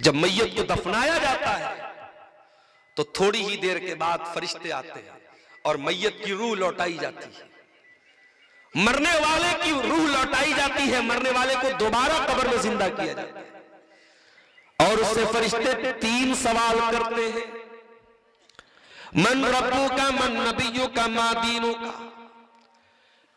जब मैयत को दफनाया जाता है तो थोड़ी ही देर के बाद फरिश्ते आते हैं और मैयत की रूह लौटाई जाती है, मरने वाले की रूह लौटाई जाती है, मरने वाले को दोबारा कब्र में जिंदा किया जाता है और उससे फरिश्ते 3 सवाल करते हैं, मन रब्बू का, मन नबियों का, मा दीनों का।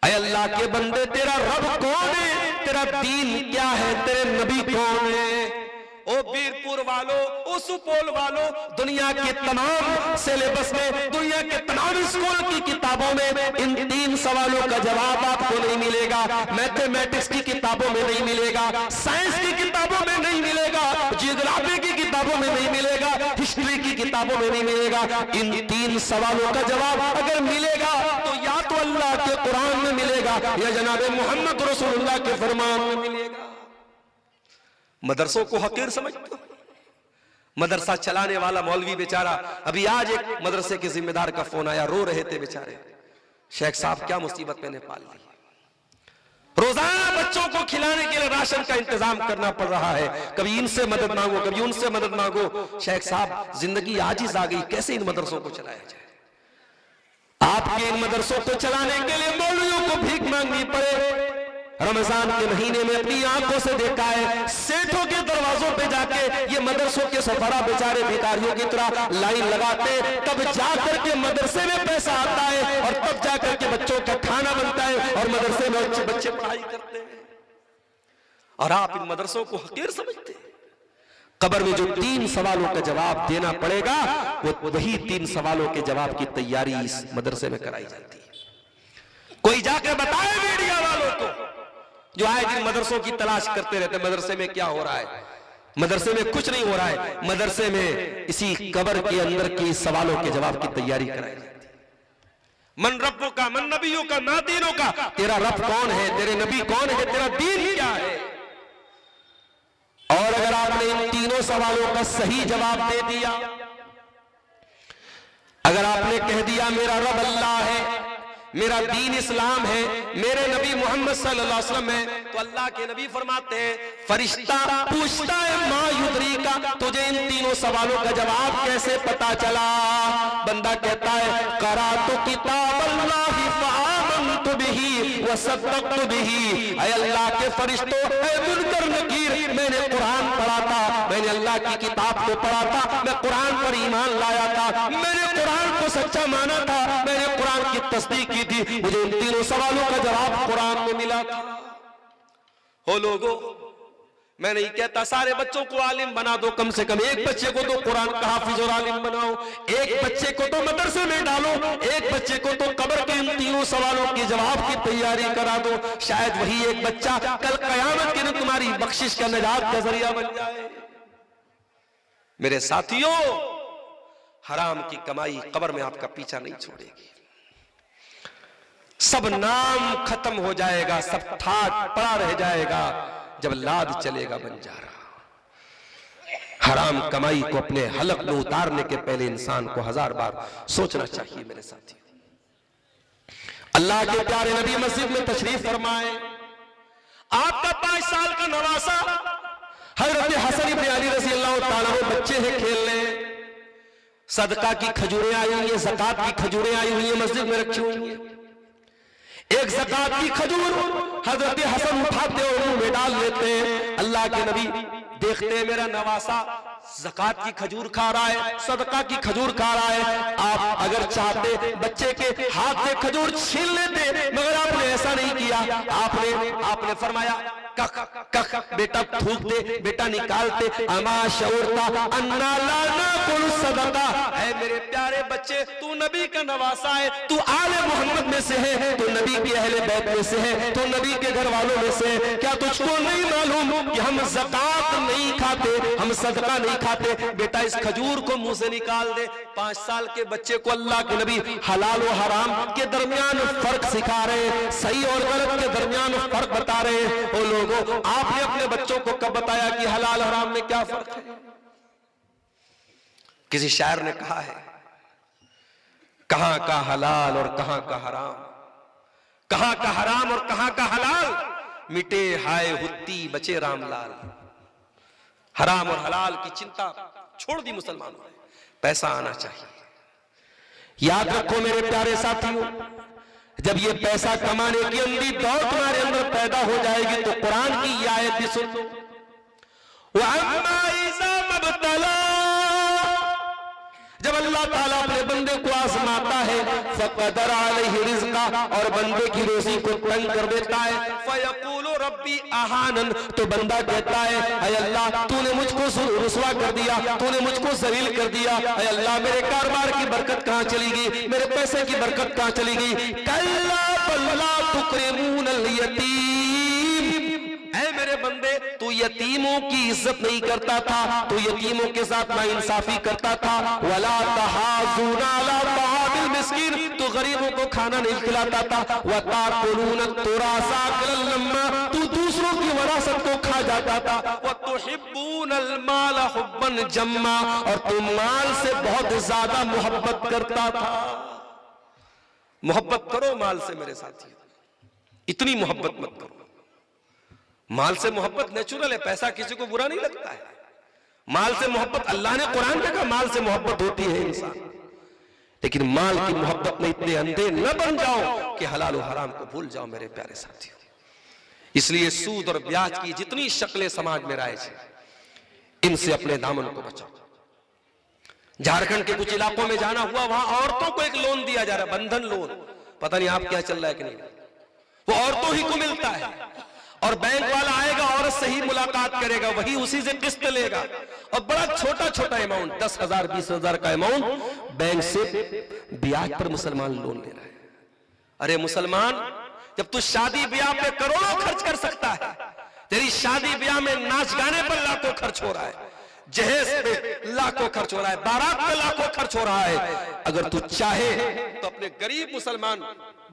ऐ अल्लाह के बंदे, तेरा रब कौन है, तेरा दीन क्या है, तेरे नबी कौन है। ओ वीरपुर वालों, ओ सुपौल वालों, दुनिया के तमाम सिलेबस में, दुनिया के तमाम स्कूल की किताबों में इन 3 सवालों का जवाब आपको नहीं मिलेगा। मैथमेटिक्स की किताबों में नहीं मिलेगा, साइंस की किताबों में नहीं मिलेगा, जियोग्राफी की किताबों में नहीं मिलेगा, हिस्ट्री की किताबों में नहीं मिलेगा। इन 3 सवालों का जवाब अगर मिलेगा तो या तो अल्लाह के कुरान में मिलेगा या जनाब मोहम्मद रसूलुल्लाह के फरमान में मिलेगा। मदरसों को हकीर समझते हो? मदरसा चलाने वाला मौलवी बेचारा, अभी आज एक मदरसे के जिम्मेदार का फोन आया, रो रहे थे बेचारे, शेख साहब क्या मुसीबत मैंने पाल ली, रोजाना बच्चों को खिलाने के लिए राशन का इंतजाम करना पड़ रहा है, कभी इनसे मदद मांगो, कभी उनसे मदद मांगो। शेख साहब जिंदगी आजिज आ गई, कैसे इन मदरसों को चलाया जाए। आपके इन मदरसों को चलाने के लिए मौलवियों को भीख मांगनी पड़े। रमजान के महीने में अपनी आंखों से देखा है, सेठों के दरवाजों पे जाके ये मदरसों के सफरा बेचारे भिखारियों की तरह लाइन लगाते, तब जाकर के मदरसे में पैसा आता है और तब जाकर के बच्चों का खाना बनता है और मदरसे में बच्चे पढ़ाई करते हैं। और आप इन मदरसों को हकीर समझते हैं। कब्र में जो 3 सवालों का जवाब देना पड़ेगा, वो वही 3 सवालों के जवाब की तैयारी इस मदरसे में कराई जाती है। कोई जाके बताए मीडिया वालों को जो आए दिन मदरसों की तलाश करते रहते, मदरसे में क्या हो रहा है, मदरसे में कुछ नहीं हो रहा है, मदरसे में इसी कब्र के अंदर के सवालों के जवाब की तैयारी कराई जाती है। मन रब्बों का, मन नबियों का, मा दीनों का, तेरा रब कौन है, तेरे नबी कौन है, तेरा दीन क्या है। और अगर आपने इन 3 सवालों का सही जवाब दे दिया, अगर आपने कह दिया मेरा रब अल्लाह है, मेरा दीन इस्लाम है, मेरे नबी मोहम्मद सल्लल्लाहु अलैहि वसल्लम है, तो अल्लाह के नबी फरमाते हैं, फरिश्ता पूछता है मा युद्री का, तुझे इन 3 सवालों का जवाब कैसे पता चला। बंदा कहता है करा तो किताब अल्लाह फआमनतु बिही व सद्दक़तु बिही। ऐ अल्लाह के फरिश्तों, ऐ मुनकर नकीर, मैंने कुरान पढ़ा था, मैंने अल्लाह की किताब को पढ़ा था, मैं कुरान पर ईमान लाया था, मैंने कुरान को सच्चा माना था, मैंने कुरान की तस्दीक की थी, मुझे इन 3 सवालों का जवाब कुरान में मिला था। हो लोगों, मैं नहीं कहता सारे बच्चों को आलिम बना दो, कम से कम एक बच्चे को तो कुरान का हाफिज और आलिम बनाओ, एक बच्चे को तो मदरसे में डालो, एक बच्चे को तो कब्र के इन 3 सवालों के जवाब की तैयारी करा दो। शायद वही एक बच्चा कल कयामत के दिन तुम्हारी बख्शिश का निजात का जरिया बन जाए। मेरे साथियों, हराम की कमाई कब्र में आपका पीछा नहीं छोड़ेगी। सब नाम खत्म हो जाएगा, सब ठाट पड़ा रह जाएगा जब लाद चलेगा बंजारा। हराम कमाई को अपने हलक में उतारने के पहले इंसान को 1000 बार सोचना चाहिए। मेरे साथियों, अल्लाह के प्यारे नबी मस्जिद में तशरीफ फरमाए, आपका 5 साल का नवासा हजरत हसन इब्न अली रज़ी अल्लाह ताला अन्हु बच्चे हैं, खेल रहे हैं, सदका की खजूरें आई हुई है, ज़कात की खजूरें आई हुई है, मस्जिद में रखी हुई है। एक ज़कात की खजूर हजरत हसन उठाते और मुंह में डाल लेते हैं। अल्लाह के नबी देखते हैं मेरा नवासा ज़कात की खजूर खा रहा है, सदका की खजूर खा रहा है। आप अगर चाहते बच्चे के हाथ से खजूर छीन लेते, मगर आपने ऐसा नहीं किया। आपने फरमाया कख कख, बेटा थूक दे, बेटा निकालते। अमा शऊरता अन्ना ला नाकुल सदका, ऐ मेरे प्यारे बच्चे, तू नबी का नवासा है, तू आले मोहम्मद में से है, तू नबी के अहले बैत में से है, तू नबी के घर वालों में से है। क्या तुझको नहीं मालूम कि हम ज़कात नहीं खाते, हम सदका नहीं खाते। बेटा इस खजूर को मुंह से निकाल दे। 5 साल के बच्चे को अल्लाह के नबी हलाल और हराम के दरमियान फर्क सिखा रहे, सही और गलत के दरमियान फर्क बता रहे। ओ लोगों, आपने अपने बच्चों को कब बताया कि हलाल हराम में क्या फर्क है? किसी शायर ने कहा है, कहां का हलाल और कहां का हराम, कहां का हराम और कहां का हलाल, मिटे हाय हुत्ती बचे रामलाल। हराम और हलाल की चिंता छोड़ दी मुसलमानों ने, पैसा आना चाहिए। याद रखो मेरे प्यारे साथियों, जब ये पैसा कमाने की अंधी दौड़ तुम्हारे अंदर पैदा हो जाएगी तो कुरान की ये आयत भी सुन लो, जब अल्लाह ताला अपने बंदे को आजमाता है, फक़दर अलैहि रिज़्क़ा, और बंदे की रोजी को तंग कर देता है, फयक़ूलु रब्बी अहानन, तो बंदा कहता है ऐ अल्लाह तूने मुझको रुसवा कर दिया, तूने मुझको ज़लील कर दिया, ऐ अल्लाह मेरे कारोबार की बरकत कहाँ चली गई, मेरे पैसे की बरकत कहाँ चली गई। कल्ला बल ला तुक्रिमूनल यतीम, ऐ मेरे बंदे तू यतीमों की इज्जत नहीं करता था, तू यतीमों के साथ नाइंसाफी करता था, वला तहाज़ूना अला तआमिल मिस्कीन, तू गरीबों को खाना नहीं खिलाता था, व ताकुलून तुरासा अकलन लम्मा, तू दूसरों की वरासत को खा जाता था, व तुहिब्बूनल माल हुब्बन जम्मा, और तू माल से बहुत ज्यादा मोहब्बत करता था। मोहब्बत करो माल से मेरे साथी, इतनी मोहब्बत मत करो। माल से मोहब्बत नेचुरल है, पैसा किसी को बुरा नहीं लगता है। माल से मोहब्बत, अल्लाह ने कुरान में कहा माल से मोहब्बत होती है इंसान, लेकिन माल की मोहब्बत में इतने अंधे न बन जाओ कि हलाल और हराम को भूल जाओ मेरे प्यारे साथियों। इसलिए सूद और ब्याज की जितनी शक्लें समाज में राइज है, इनसे अपने दामन को बचाओ। झारखंड के कुछ इलाकों में जाना हुआ, वहां औरतों को एक लोन दिया जा रहा है, बंधन लोन, पता नहीं आप क्या चल रहा है कि नहीं, वो औरतों ही को मिलता है, और बैंक वाला आएगा, औरत से ही मुलाकात करेगा, वही उसी से किस्त लेगा, और बड़ा छोटा छोटा अमाउंट 10,000 20,000 का अमाउंट बैंक से ब्याज पर मुसलमान लोन ले रहा है। अरे मुसलमान, जब तू शादी ब्याह पे करोड़ों खर्च कर सकता है, तेरी शादी ब्याह में नाच गाने पर लाखों खर्च हो रहा है, जहेज पे लाखों खर्च हो रहा है, बारात पे लाखों खर्च हो रहा है, अगर तू चाहे तो अपने गरीब मुसलमान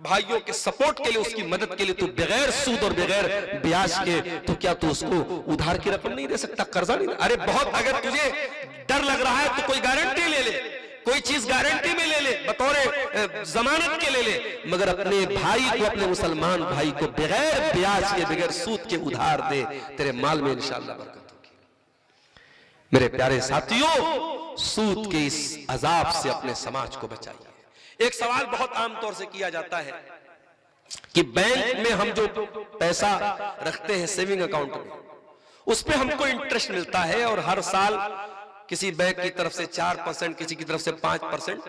भाइयों के सपोर्ट के लिए, उसकी मदद के लिए तू बगैर सूद और बगैर ब्याज के, तो क्या तू उसको उधार की रकम नहीं दे सकता, कर्जा नहीं? अरे बहुत, अगर तुझे डर लग रहा है तो कोई गारंटी ले ले, कोई चीज गारंटी में ले ले, बतौर जमानत के ले ले, मगर अपने भाई को, अपने मुसलमान भाई को बगैर ब्याज के, बगैर सूद के उधार दे, तेरे माल में इंशाअल्लाह बरकत होगी। मेरे प्यारे साथियों, सूद के इस अजाब से अपने समाज को बचाइए। एक सवाल बहुत आमतौर से किया जाता है कि बैंक में हम जो पैसा रखते हैं सेविंग अकाउंट में, उस पे हमको इंटरेस्ट मिलता है, और हर साल किसी बैंक की तरफ से 4%, किसी की तरफ से 5%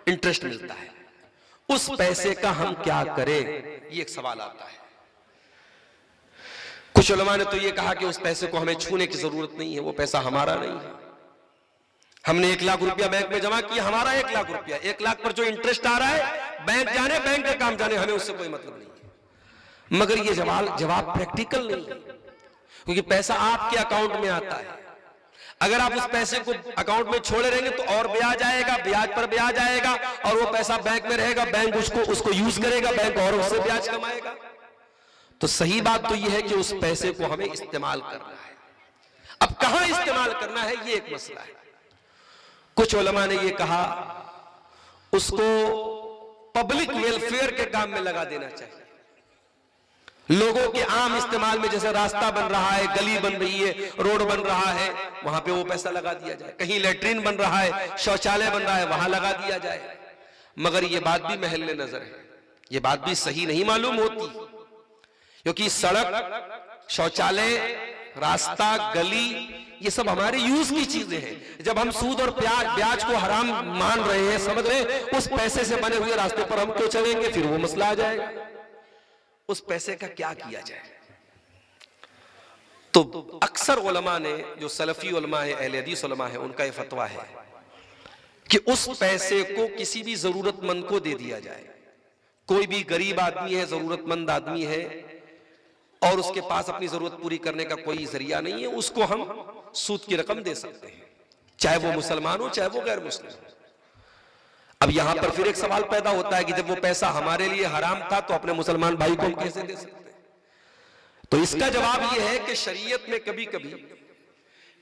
इंटरेस्ट मिलता है। उस पैसे का हम क्या करें, ये एक सवाल आता है। कुछ उलमा ने तो ये कहा कि उस पैसे को हमें छूने की जरूरत नहीं है, वो पैसा हमारा नहीं है। हमने 1 लाख रुपया बैंक में जमा किया, हमारा 1 लाख रुपया, 1 लाख पर जो इंटरेस्ट आ रहा है, बैंक जाने, बैंक का काम जाने, हमें उससे कोई मतलब नहीं है। मगर ये जवाब प्रैक्टिकल नहीं है, क्योंकि पैसा आपके अकाउंट में आता है। अगर आप उस पैसे को अकाउंट में छोड़े रहेंगे तो और ब्याज आएगा, ब्याज पर ब्याज आएगा, और वो पैसा बैंक में रहेगा, बैंक उसको यूज करेगा, बैंक और उससे ब्याज कमाएगा। तो सही बात तो यह है कि उस पैसे को हमें इस्तेमाल करना है। अब कहां इस्तेमाल करना है, ये एक मसला है। कुछ उलमा ने ये कहा उसको पब्लिक वेलफेयर के काम में लगा देना चाहिए, लोगों के आम इस्तेमाल में, जैसे रास्ता बन रहा है, गली बन रही है, रोड बन रहा है, वहां पे वो पैसा लगा दिया जाए। कहीं लैट्रिन बन रहा है, शौचालय बन रहा है, वहां लगा दिया जाए। मगर ये बात भी महल्ले नजर है, ये बात भी सही नहीं मालूम होती, क्योंकि सड़क, शौचालय, रास्ता, गली, ये सब हमारे यूज की चीजें हैं। जब हम सूद और ब्याज को हराम मान रहे हैं, समझ रहे हैं, उस पैसे से बने हुए रास्ते पर हम क्यों चलेंगे, फिर वो मसला आ जाएगा। उस पैसे का क्या किया जाए? तो अक्सर उलमा ने, जो सलफी उलमा है, अहले हदीस उलमा है, उनका ये फतवा है कि उस पैसे को किसी भी जरूरतमंद को दे दिया जाए। कोई भी गरीब आदमी है, जरूरतमंद आदमी है, और उसके पास अपनी जरूरत पूरी करने का कोई जरिया नहीं है, उसको हम सूद की रकम दे सकते हैं, चाहे वो मुसलमान हो, चाहे वो गैर मुस्लिम हो। अब यहां पर फिर एक सवाल पैदा होता है कि जब वो पैसा हमारे लिए हराम था, तो अपने मुसलमान भाई को हम कैसे दे सकते हैं? तो इसका जवाब यह है कि शरीयत में कभी कभी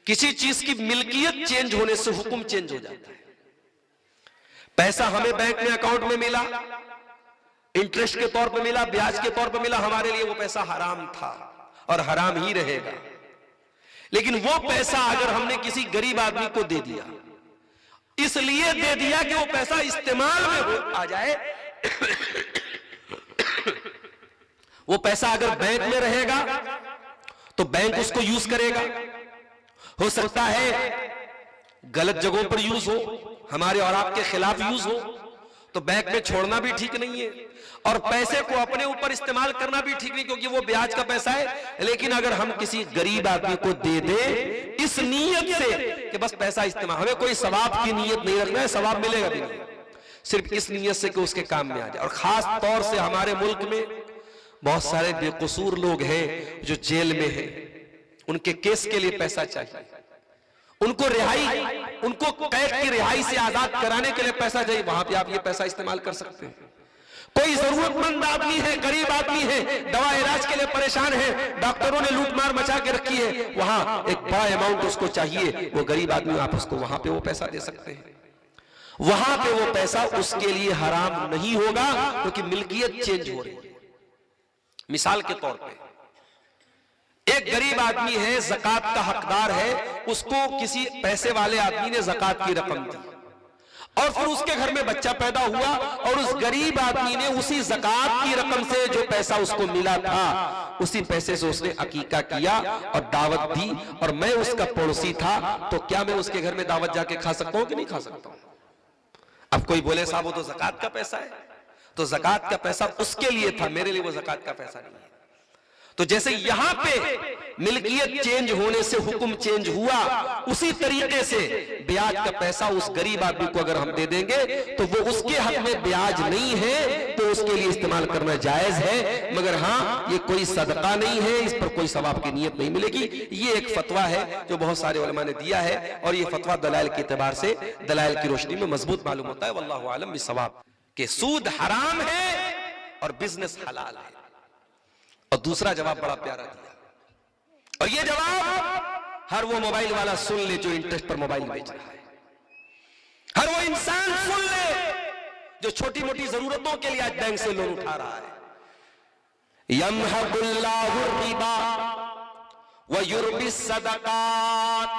किसी चीज की मिल्कियत चेंज होने से हुक्म चेंज हो जाता है। पैसा हमें बैंक में अकाउंट में मिला, इंटरेस्ट के तौर पर मिला, ब्याज के तौर पर मिला, हमारे लिए वो पैसा हराम था और हराम ही रहेगा। लेकिन वो पैसा अगर हमने किसी गरीब आदमी को दे दिया, इसलिए दे दिया कि वो पैसा इस्तेमाल में आ जाए, वो पैसा अगर बैंक में रहेगा तो बैंक उसको यूज करेगा। हो सकता है गलत जगहों पर यूज हो, हमारे और आपके खिलाफ यूज हो, तो बैंक में छोड़ना भी ठीक नहीं है, और पैसे को अपने ऊपर इस्तेमाल करना भी ठीक नहीं, क्योंकि वो ब्याज का पैसा है। लेकिन अगर हम किसी गरीब आदमी को दे दे इस नीयत से कि बस पैसा इस्तेमाल, हमें कोई सवाब की नीयत नहीं रखना है, सवाब मिलेगा भी नहीं, सिर्फ इस नीयत से कि उसके काम में आ जाए। और खास तौर से हमारे मुल्क में बहुत सारे बेकसूर लोग हैं जो जेल में हैं, उनके केस के लिए पैसा चाहिए, उनको रिहाई, उनको कैद की रिहाई से आजाद कराने के लिए पैसा चाहिए, वहां पे आप ये पैसा इस्तेमाल कर सकते हैं। कोई जरूरतमंद आदमी है, गरीब आदमी है, दवा इलाज के लिए परेशान है, डॉक्टरों ने लूट मार मचा के रखी है, वहां एक बड़ा अमाउंट उसको चाहिए, वो गरीब आदमी आप उसको वहां पे वो पैसा दे सकते हैं। वहां पे वो पैसा उसके लिए हराम नहीं होगा, क्योंकि मिल्कियत चेंज हो रही है। मिसाल के तौर पे एक गरीब आदमी है, ज़कात का हकदार है, उसको किसी पैसे वाले आदमी ने ज़कात की रकम दी, और फिर उसके घर में बच्चा पैदा हुआ, और उस गरीब आदमी ने उसी ज़कात की रकम से जो पैसा उसको मिला था, उसी पैसे से उसने अकीका किया और दावत दी, और मैं उसका पड़ोसी था, तो क्या मैं उसके घर में दावत जाके खा सकता हूं कि नहीं खा सकता हूं? अब कोई बोले साहब वो तो ज़कात का पैसा है, तो ज़कात का पैसा उसके लिए था, मेरे लिए वो ज़कात का पैसा नहीं है। तो जैसे यहां पे मिल्कियत चेंज होने से हुक्म चेंज हुआ, उसी तरीके से ब्याज का पैसा उस गरीब आदमी को अगर हम दे देंगे तो वो उसके हक में ब्याज नहीं है, तो उसके लिए इस्तेमाल करना जायज है, मगर हां ये कोई सदका नहीं है, इस पर कोई सवाब की नियत नहीं मिलेगी। ये एक फतवा है जो बहुत सारे उलमा ने दिया है, और ये फतवा दलाइल के एतबार से, दलाइल की रोशनी में मजबूत मालूम होता है। वल्लाहु आलम बिस्सवाब कि सूद हराम है और बिजनेस हलाल है। और दूसरा जवाब बड़ा प्यारा दिया, और ये जवाब हर वो मोबाइल वाला सुन ले जो इंटरेस्ट पर मोबाइल बेच रहा है, हर वो इंसान सुन ले जो छोटी मोटी जरूरतों के लिए आज बैंक से लोन उठा रहा है। यमहकुल्लाहु रिबा व युर्बिस सदकात,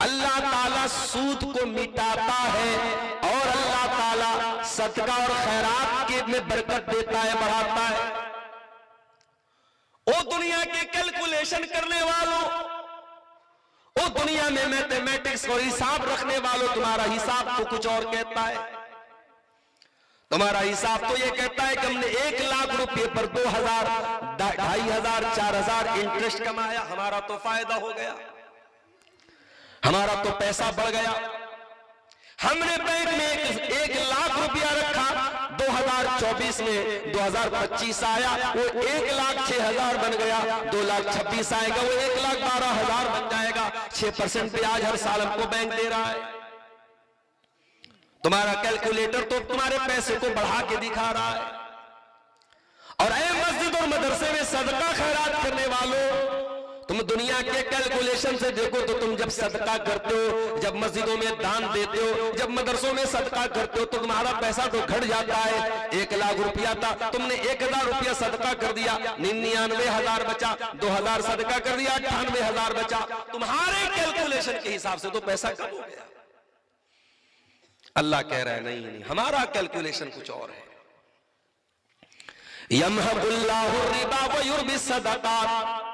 अल्लाह ताला सूद को मिटाता है और अल्लाह ताला सदका और खैरात के में बरकत देता है, बढ़ाता है। ओ दुनिया के कैलकुलेशन करने वालों, ओ दुनिया में मैथमेटिक्स और हिसाब रखने वालों, तुम्हारा हिसाब तो कुछ और कहता है। तुम्हारा हिसाब तो ये कहता है कि हमने 1 लाख रुपए पर 2000, 2500, 4000 इंटरेस्ट कमाया, हमारा तो फायदा हो गया, हमारा तो पैसा बढ़ गया। हमने बैंक में 1 लाख रुपया रखा, 2024 में 2025 आया, वो 1,06,000 बन गया, 2,26,000 आएगा, वो 1,12,000 बन जाएगा। 6% ब्याज हर साल हमको बैंक दे रहा है। तुम्हारा कैलकुलेटर तो तुम्हारे पैसे को बढ़ा के दिखा रहा है। और ऐ मस्जिद और मदरसे में सदका खैरात करने वालों, तुम दुनिया के कैलकुलेशन से देखो तो तुम जब सदका करते हो, जब मस्जिदों में दान देते हो, जब मदरसों में सदका करते हो, तो तुम्हारा पैसा तो घट जाता है। 1 लाख रुपया था, तुमने 1,000 रुपया सदका कर दिया, 99,000 बचा, 2,000 सदका कर दिया, 98,000 बचा। तुम्हारे कैलकुलेशन के हिसाब से तो पैसा कम हो गया। अल्लाह कह रहा है नहीं नहीं, हमारा कैलकुलेशन कुछ और है। यमहकुल्लाहु रिबा व युर्बिस सदकात,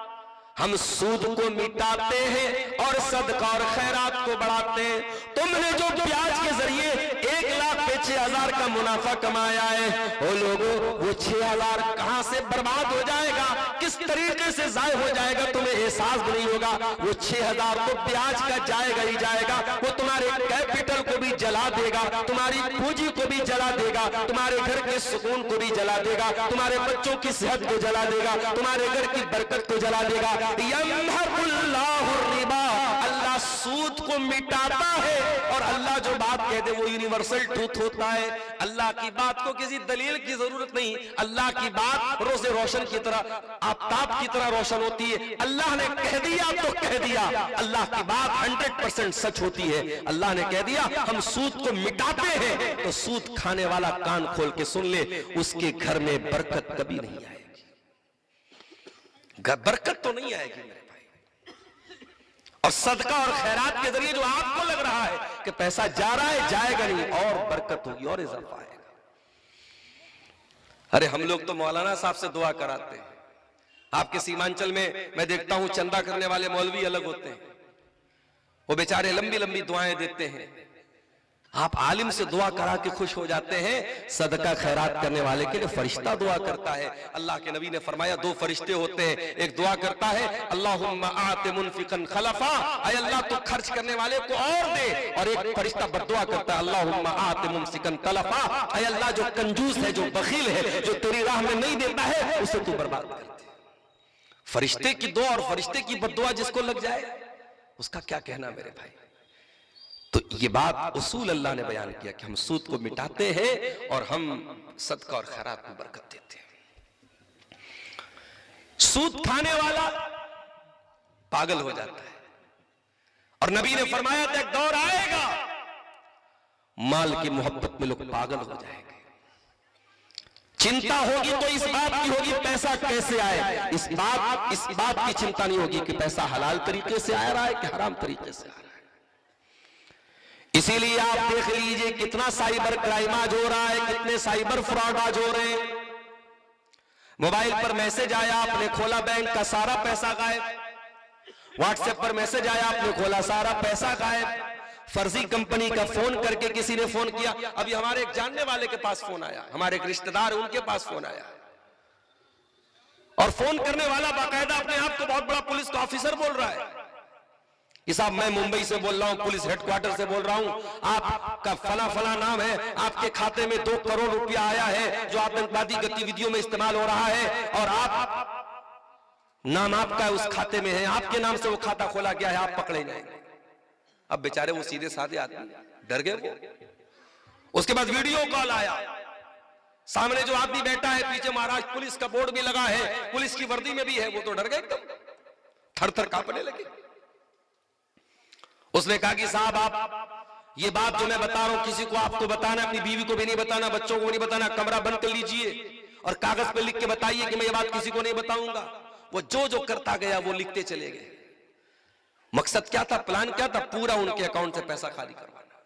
हम सूद को मिटाते हैं और सदका और खैरात को बढ़ाते हैं। तुमने जो ब्याज के जरिए 1,06,000 का मुनाफा कमाया है, वो लोगों वो 6,000 कहां से बर्बाद हो जाएगा, किस तरीके से जाय हो जाएगा, तुम्हें एहसास भी नहीं होगा। वो 6,000 तो ब्याज का जाएगा ही जाएगा, वो तुम्हारे कैपिटल को भी जला देगा, तुम्हारी पूंजी को भी जला देगा, तुम्हारे घर के सुकून को भी जला देगा, तुम्हारे बच्चों की सेहत को जला देगा, तुम्हारे घर की बरकत को जला देगा। यमहकुल्लाहु रिबा, अल्लाह सूद को मिटाता है, और अल्लाह जो बात कह दे वो यूनिवर्सल ट्रूथ होता है। अल्लाह की बात को किसी दलील की जरूरत नहीं, अल्लाह की बात रोज़े रोशन की तरह, आफताब की तरह रोशन होती है। अल्लाह ने कह दिया तो कह दिया, अल्लाह की बात 100% सच होती है। अल्लाह ने कह दिया हम सूद को मिटाते हैं, तो सूद खाने वाला कान खोल के सुन ले, उसके घर में बरकत कभी नहीं आएगी। बरकत तो नहीं आएगी मेरे भाई। और सदका और खैरात के जरिए जो आपको लग रहा है कि पैसा जा रहा है, जाएगा नहीं, और बरकत होगी और इजाफा आएगा। अरे हम लोग तो मौलाना साहब से दुआ कराते हैं। आपके सीमांचल में मैं देखता हूं चंदा करने वाले मौलवी अलग होते हैं, वो बेचारे लंबी लंबी दुआएं देते हैं। आप आलिम से दुआ करा के खुश हो जाते हैं, सदका खैरात करने वाले के लिए फरिश्ता दुआ करता है। अल्लाह के नबी ने फरमाया 2 फरिश्ते होते हैं, एक दुआ करता है अल्लाहुम्मा आति मुनफिकन खलफा, ऐ अल्लाह तू खर्च करने वाले को और दे, और एक फरिश्ता बद्दुआ करता है अल्लाहुम्मा आति मुमसिकन तलफा, ऐ अल्लाह जो कंजूस है, जो बखील है, जो तेरी राह में नहीं देता है, उसे तू बर्बाद कर दे। फरिश्ते की दुआ और फरिश्ते की बद्दुआ जिसको लग जाए उसका क्या कहना मेरे भाई। तो ये बात उसूल अल्लाह ने बयान किया कि हम सूद को मिटाते हैं और हम सदका और खैरात में बरकत देते हैं। सूद खाने वाला पागल हो जाता है, और नबी ने फरमाया था एक दौर आएगा माल की मोहब्बत में लोग पागल हो जाएंगे। चिंता होगी तो इस बात की होगी पैसा कैसे आए, इस बात की चिंता नहीं होगी कि पैसा हलाल तरीके से आ रहा है कि हराम तरीके से आ रहा है। इसीलिए आप देख लीजिए कितना साइबर क्राइम आज हो रहा है, कितने साइबर फ्रॉड आज हो रहे हैं। मोबाइल पर मैसेज आया, आपने खोला बैंक का सारा पैसा गायब। व्हाट्सएप पर मैसेज आया, आपने खोला सारा पैसा गायब। फर्जी कंपनी का फोन करके किसी ने फोन किया, अभी हमारे एक जानने वाले के पास फोन आया, हमारे एक रिश्तेदार उनके पास फोन आया, और फोन करने वाला बाकायदा अपने आप को बहुत बड़ा पुलिस का ऑफिसर बोल रहा है कि साहब मैं मुंबई से बोल रहा हूं, पुलिस हेडक्वार्टर से बोल रहा हूं, आपका फला फला नाम है, आपके खाते में 2 करोड़ रुपया आया है जो आतंकवादी गतिविधियों में इस्तेमाल हो रहा है, और आप नाम आपका उस खाते में है, आपके नाम से वो खाता खोला गया है, आप पकड़े जाएंगे। अब बेचारे वो सीधे साधे आदमी डर गए। उसके बाद वीडियो कॉल आया, सामने जो आदमी बैठा है, पीछे महाराष्ट्र पुलिस का बोर्ड भी लगा है, पुलिस की वर्दी में भी है, वो तो डर गए एकदम, थर थर कांपने लगे। उसने कहा कि साहब आप ये बात जो मैं बता रहा हूं किसी को आपको बताना, अपनी बीवी को भी नहीं बताना, बच्चों को भी नहीं बताना, कमरा बंद कर लीजिए और कागज पे लिख के बताइए कि मैं ये बात किसी को नहीं बताऊंगा। वो जो करता गया वो लिखते चले गए। मकसद क्या था, प्लान क्या था, पूरा उनके अकाउंट से पैसा खाली करवाना।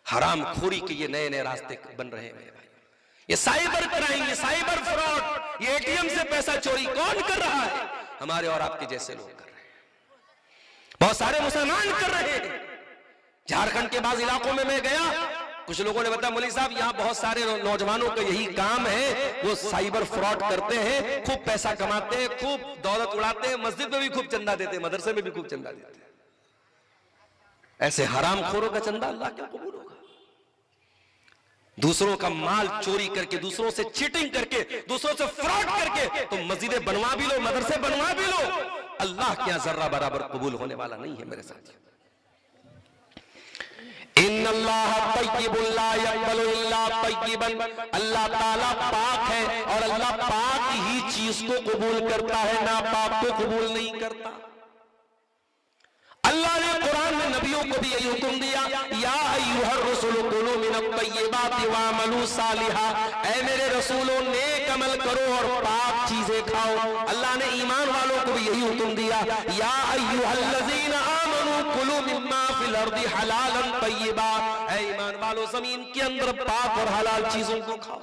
हराम खोरी के ये नए नए रास्ते बन रहे हैं मेरे भाई। ये साइबर क्राइम, ये साइबर फ्रॉड, ये एटीएम से पैसा चोरी कौन कर रहा है? हमारे और आपके जैसे लोग कर रहे हैं, बहुत सारे मुसलमान कर रहे हैं। झारखंड के बाद इलाकों में मैं गया, कुछ लोगों ने बताया मौलवी साहब यहाँ बहुत सारे नौजवानों का यही काम है, वो साइबर फ्रॉड करते हैं, खूब पैसा कमाते हैं, खूब दौलत उड़ाते हैं, मस्जिद में भी खूब चंदा देते हैं, मदरसे में भी खूब चंदा देते हैं। ऐसे हरामखोरों का चंदा अल्लाह क्या कबूल होगा? दूसरों का माल चोरी करके, दूसरों से चीटिंग करके, दूसरों से फ्रॉड करके तो मस्जिदें बनवा भी लो, मदरसे बनवा भी लो, अल्लाह के यहाँ जर्रा बराबर कबूल होने वाला नहीं है मेरे साथियों। इन्नल्लाह तय्यिबुन ला यक़बलु इल्ला तय्यिबन, अल्लाह ताला पाक है और अल्लाह पाक ही चीज को कबूल करता है, ना पाक को कबूल नहीं करता। अल्लाह ने कुरान में नबियों को भी यही हुक्म दिया, या अय्युहर रसूल कुलू मिनत तय्यिबाति वअमलू सालिहा, ऐ मेरे रसूलों नेक अमल करो और पाक चीजें खाओ। अल्लाह ने ईमान वालों को भी यही हुक्म दिया, या अय्युहल्लज़ीना आमनू कुलू मिम्मा फिल अर्दि हलालन तय्यिबा, ऐ ईमान वालों जमीन के अंदर पाक और हलाल चीजों को खाओ।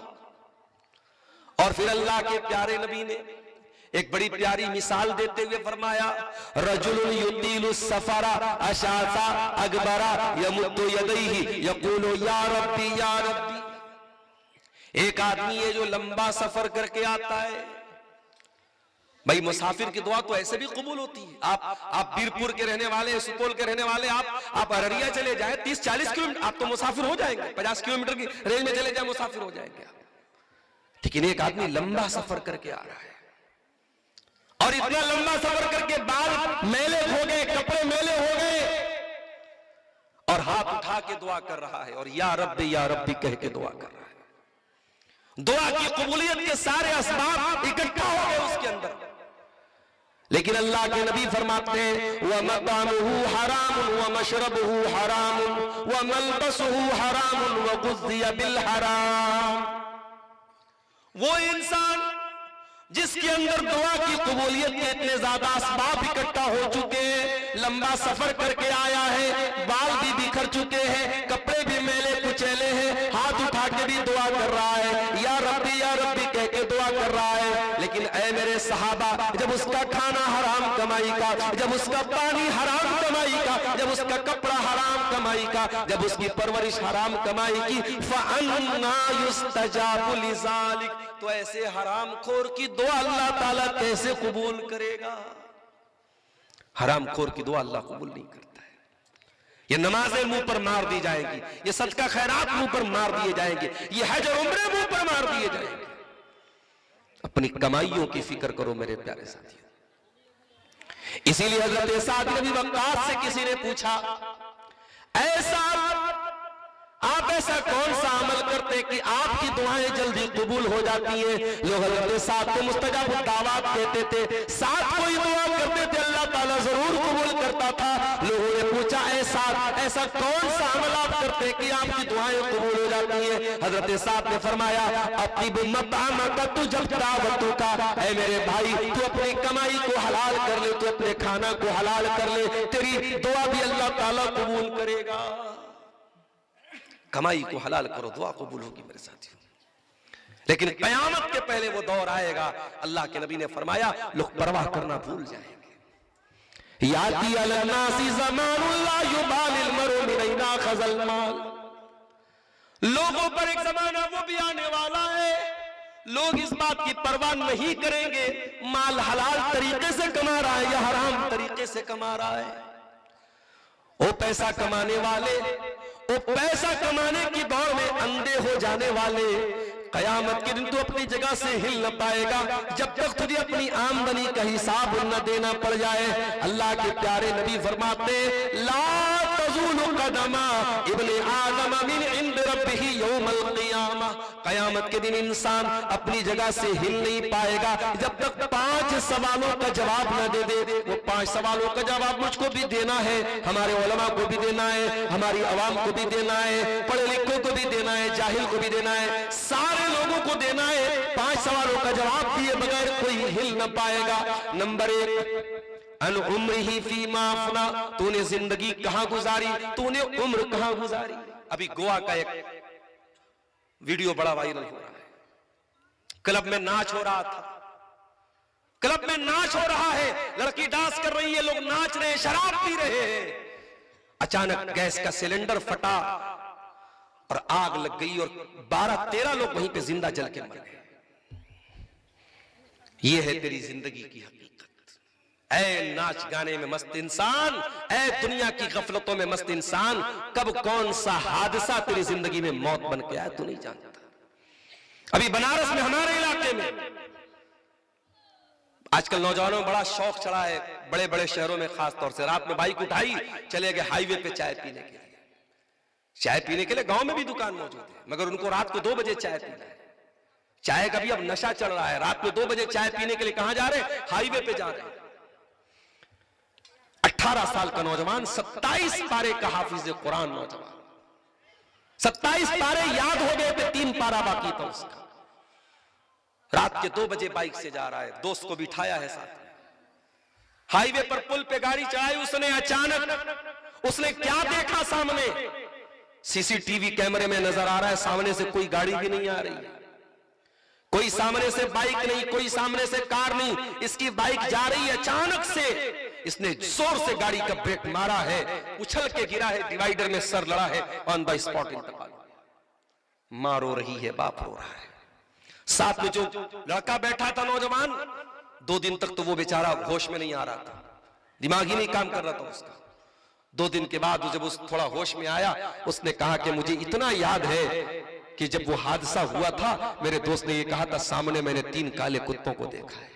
और फिर अल्लाह के प्यारे नबी ने एक बड़ी प्यारी मिसाल देते हुए फरमाया, रजुलुन युतीलु सफरा अशासा अकबरा यमुद्दु यदैहि यक़ूलु या रब्बी या रब्बी। एक आदमी है जो लंबा सफर करके आता है। भाई मुसाफिर की दुआ तो ऐसे भी कबूल होती है। आप बीरपुर के रहने वाले, सुपौल के रहने वाले, आप अररिया चले जाए 30-40 किलोमीटर, आप तो मुसाफिर हो जाएंगे। 50 किलोमीटर की रेंज में चले जाए मुसाफिर हो जाएंगे। लेकिन एक आदमी लंबा सफर करके आ रहा है और इतना लंबा सफर करके बाल मैले हो गए, कपड़े मैले हो गए, और हाथ उठा के दुआ कर रहा है और या रब्बी कह के दुआ कर रहा है। दुआ की कबूलियत के सारे असबाब इकट्ठा हो गए उसके अंदर। लेकिन अल्लाह के नबी फरमाते हैं, व मतामुहु हरामुन व मशरबुहु हरामुन व मलबसुहु हरामुन व गुज़िया बिल हराम। वो इंसान जिसके अंदर दुआ की कबूलियत के इतने ज्यादा असबाब इकट्ठा हो चुके हैं, लंबा सफर करके आया है, बाल भी बिखर चुके हैं, कपड़े भी मैले कुचैले हैं, हाथ उठा के भी दुआ कर रहा है, या रब्बी कह के दुआ कर रहा है। लेकिन ऐ मेरे सहाबा, जब उसका खाना हराम कमाई का, जब उसका पानी हराम कमाई का, जब उसका कपड़ा हराम कमाई का, जब उसकी परवरिश हराम कमाई की, फअन्ना युस्तजाबु लिज़ालिक, तो ऐसे हरामखोर की दुआ अल्लाह ताला कैसे कबूल करेगा? हरामखोर की दुआ अल्लाह कबूल नहीं करता है। ये नमाजें मुंह पर मार दी जाएंगी, ये सदका खैरात मुंह पर मार दिए जाएंगे, ये हज और उम्रे मुंह पर मार दिए जाएंगे। अपनी कमाइयों की फिक्र करो मेरे प्यारे साथियों। इसीलिए हजरत साद नबी वक्कास से किसी ने पूछा, ऐसा आप ऐसा कौन सा अमल करते कि आपकी दुआएं जल्दी कबूल हो जाती हैं? लोग हजरत साद को मुस्तजाब दावत कहते थे, साद कोई दुआ करते थे अल्लाह ताला जरूर कबूल करता था। लोगों ने पूछा, ऐसा कौन सा अमल आप करते कि आपकी दुआएं कबूल हो जाती हैं? हजरत साद ने फरमाया, अपनी मतामका तू जब दावतों का, ऐ मेरे भाई तू अपनी कमाई को हलाल कर ले, तू अपने खाना को हलाल कर ले, तेरी दुआ भी अल्लाह ताला कबूल करेगा। कमाई को हलाल करो, दुआ कबूल होगी मेरे साथियों। लेकिन कयामत के पहले वो दौर आएगा, अल्लाह के नबी ने फरमाया, लोग परवाह करना भूल जाएंगे। याती अलन्नासी ज़मानुन ला युबालिल मरउ मिन ऐना खज़ल माल, लोगों पर एक जमाना वो भी आने वाला है, लोग इस बात की परवाह नहीं करेंगे माल हलाल तरीके से कमा रहा है या हराम तरीके से कमा रहा है। वो पैसा कमाने वाले, वो पैसा कमाने की दौड़ में अंधे हो जाने वाले, कयामत के दिन तू अपनी जगह से हिल न पाएगा जब तक तुझे अपनी आमदनी का हिसाब न देना पड़ जाए। अल्लाह के प्यारे नबी फरमाते, ला तज़ूलु कदमा इब्ने आदम मिन इंद रब्बिही यौमल क़ियामा, कयामत के दिन इंसान अपनी जगह से हिल नहीं पाएगा जब तक 5 सवालों का जवाब न दे दे। वो 5 सवालों का जवाब मुझको भी देना है, हमारे उलमा को भी देना है, हमारी अवाम को भी देना है, पढ़े लिखों को भी देना है, जाहिल को भी देना है, सारे लोगों को देना है। 5 सवालों का जवाब दिए बगैर कोई हिल न पाएगा। नंबर 1, अन उम्रिही फीमा अफना, तूने जिंदगी कहां गुजारी, तूने उम्र कहां गुजारी। अभी गोवा का एक वीडियो बड़ा वायरल हो रहा है, क्लब में नाच हो रहा था, क्लब में नाच हो रहा है, लड़की डांस कर रही है, लोग नाच रहे हैं, शराब पी रहे हैं। अचानक गैस का सिलेंडर फटा और आग लग गई और 12-13 लोग वहीं पे जिंदा जल के मर गए। ये है तेरी जिंदगी की हकीकत। ऐ नाच गाने में मस्त इंसान, ऐ दुनिया की गफलतों में मस्त इंसान, कब कौन सा हादसा तेरी जिंदगी में मौत बन के आया तू नहीं जानता। अभी बनारस में, हमारे इलाके में आजकल नौजवानों में बड़ा शौक चढ़ा है, बड़े बड़े शहरों में खास तौर से, रात में बाइक उठाई, चले गए हाईवे पे चाय पीने के लिए। चाय पीने के लिए गांव में भी दुकान मौजूद है, मगर उनको रात को 2 बजे चाय पीना है। चाय का भी अब नशा चल रहा है, रात में 2 बजे चाय पीने के लिए कहां जा रहे हैं? हाईवे पे जा रहे हैं। 18 साल का नौजवान, 27 पारे का हाफिज कुरान नौजवान, 27 पारे याद हो गए थे, 3 पारा बाकी था उसका। रात के 2 बजे बाइक से जा रहा है, दोस्त को बिठाया है साथ में, हाईवे पर पुल पे गाड़ी चढ़ाई उसने। अचानक उसने क्या देखा? सामने सीसीटीवी कैमरे में नजर आ रहा है, सामने से कोई गाड़ी भी नहीं आ रही है, कोई सामने से बाइक नहीं, कोई सामने से कार नहीं, इसकी बाइक जा रही है। अचानक से इसने जोर से गाड़ी का ब्रेक मारा है, उछल के गिरा है, डिवाइडर में सर लड़ा है, ऑन द स्पॉट इंतकाल। मां रो रही है, बाप रो रहा है, साथ में जो लड़का बैठा था नौजवान, 2 दिन तक तो वो बेचारा होश में नहीं आ रहा था, दिमाग ही नहीं काम कर रहा था उसका। 2 दिन के बाद जब उस थोड़ा होश में आया, उसने कहा कि मुझे इतना याद है कि जब वो हादसा हुआ था, मेरे दोस्त ने ये कहा था, सामने मैंने 3 काले कुत्तों को देखा है।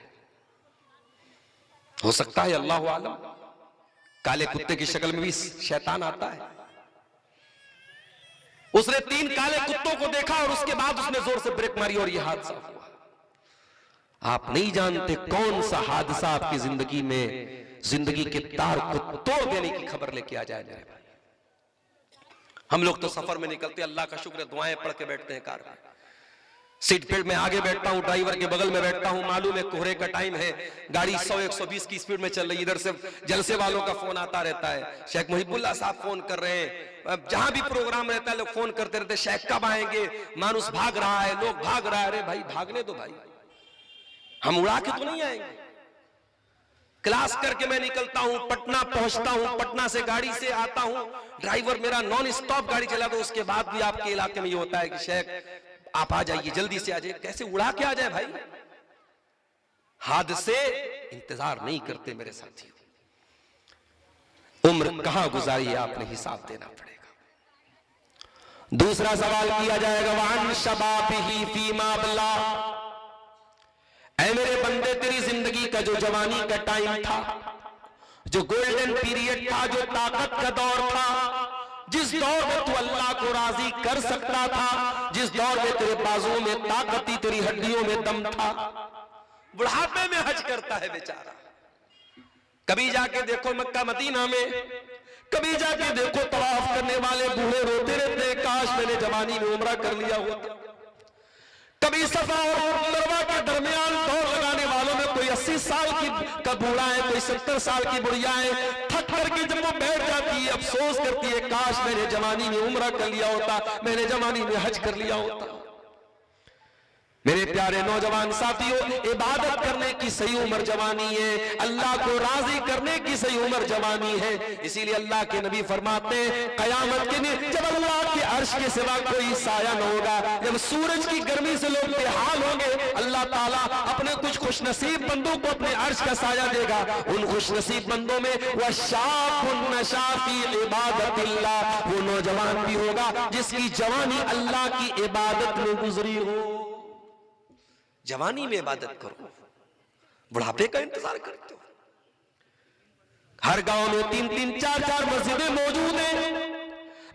हो सकता है अल्लाह आलम, काले कुत्ते की शक्ल में भी शैतान आता है। उसने 3 काले कुत्तों को देखा और उसके बाद उसने जोर से ब्रेक मारी और यह हादसा हुआ। आप नहीं जानते कौन सा हादसा आपकी जिंदगी में जिंदगी के तार को तोड़ देने की खबर लेके आ जाए मेरे भाई। हम लोग तो सफर में निकलते, अल्लाह का शुक्र है, दुआएं पढ़ के बैठते हैं कार में, सीट बेल्ट में आगे बैठता हूं, ड्राइवर के बगल में बैठता हूं, मालूम है कोहरे का टाइम है, गाड़ी 100-120 की स्पीड में चल रही, इधर से जलसे वालों का फोन आता रहता है, शेख मुहिबुल्लाह साहब फोन कर रहे हैं, जहां भी प्रोग्राम रहता है लोग फोन करते रहते, शेख कब आएंगे, मानुस भाग रहा है, लोग भाग रहा है। अरे भाई भागने दो भाई, हम उड़ा के तो नहीं आएंगे। क्लास करके मैं निकलता हूं, पटना पहुंचता हूं, पटना से गाड़ी से आता हूं, ड्राइवर मेरा नॉन स्टॉप गाड़ी चला, तो उसके बाद भी आपके इलाके में ये होता है कि शेख आप आ जाइए, जल्दी से आ जाइए। कैसे उड़ा के आ जाए भाई, हादसे इंतजार नहीं करते मेरे साथियों। उम्र कहां गुजारी है आपने हिसाब देना पड़ेगा। दूसरा सवाल किया जाएगा, वान शबाबिही फीमा बला, ऐ मेरे बंदे तेरी जिंदगी का जो जवानी का टाइम था, जो गोल्डन पीरियड था, जो ताकत का दौर था, जिस दौर में तू अल्लाह को राजी कर सकता था, जिस दौर में तेरे बाजुओं में ताकत थी, तेरी हड्डियों में दम था, बुढ़ापे में हज करता है बेचारा। कभी जाके देखो मक्का मदीना में, कभी जाके देखो तवाफ करने वाले बूढ़े रोते रहते, काश मैंने जवानी में उम्रा कर लिया होता। कभी सफा और मरवा के दरमियान दौड़ लगाने वालों में कोई 80 साल का बूढ़ा है, कोई 70 साल की बुढ़िया है, थक करके जब वो बैठ जाती है अफसोस करती है, काश मैंने जवानी में उम्रा कर लिया होता, मैंने जवानी में हज कर लिया होता। मेरे प्यारे नौजवान साथियों, इबादत करने की सही उम्र जवानी है, अल्लाह को राजी करने की सही उम्र जवानी है। इसीलिए अल्लाह के नबी फरमाते हैं, कयामत के दिन जब अल्लाह के अर्श के सिवा कोई साया न होगा, जब सूरज की गर्मी से लोग बेहाल होंगे, अल्लाह ताला अपने कुछ खुशनसीब बंदों को अपने अर्श का साया देगा। उन खुशनसीब बंदों में वह शाफुन नशा फी इबादतिल्लाह, वो नौजवान भी होगा जिसकी जवानी अल्लाह की इबादत में गुजरी हो। जवानी में इबादत करो, बुढ़ापे का इंतजार करते हो। हर गांव में 3-3, 4-4 मस्जिदें मौजूद हैं,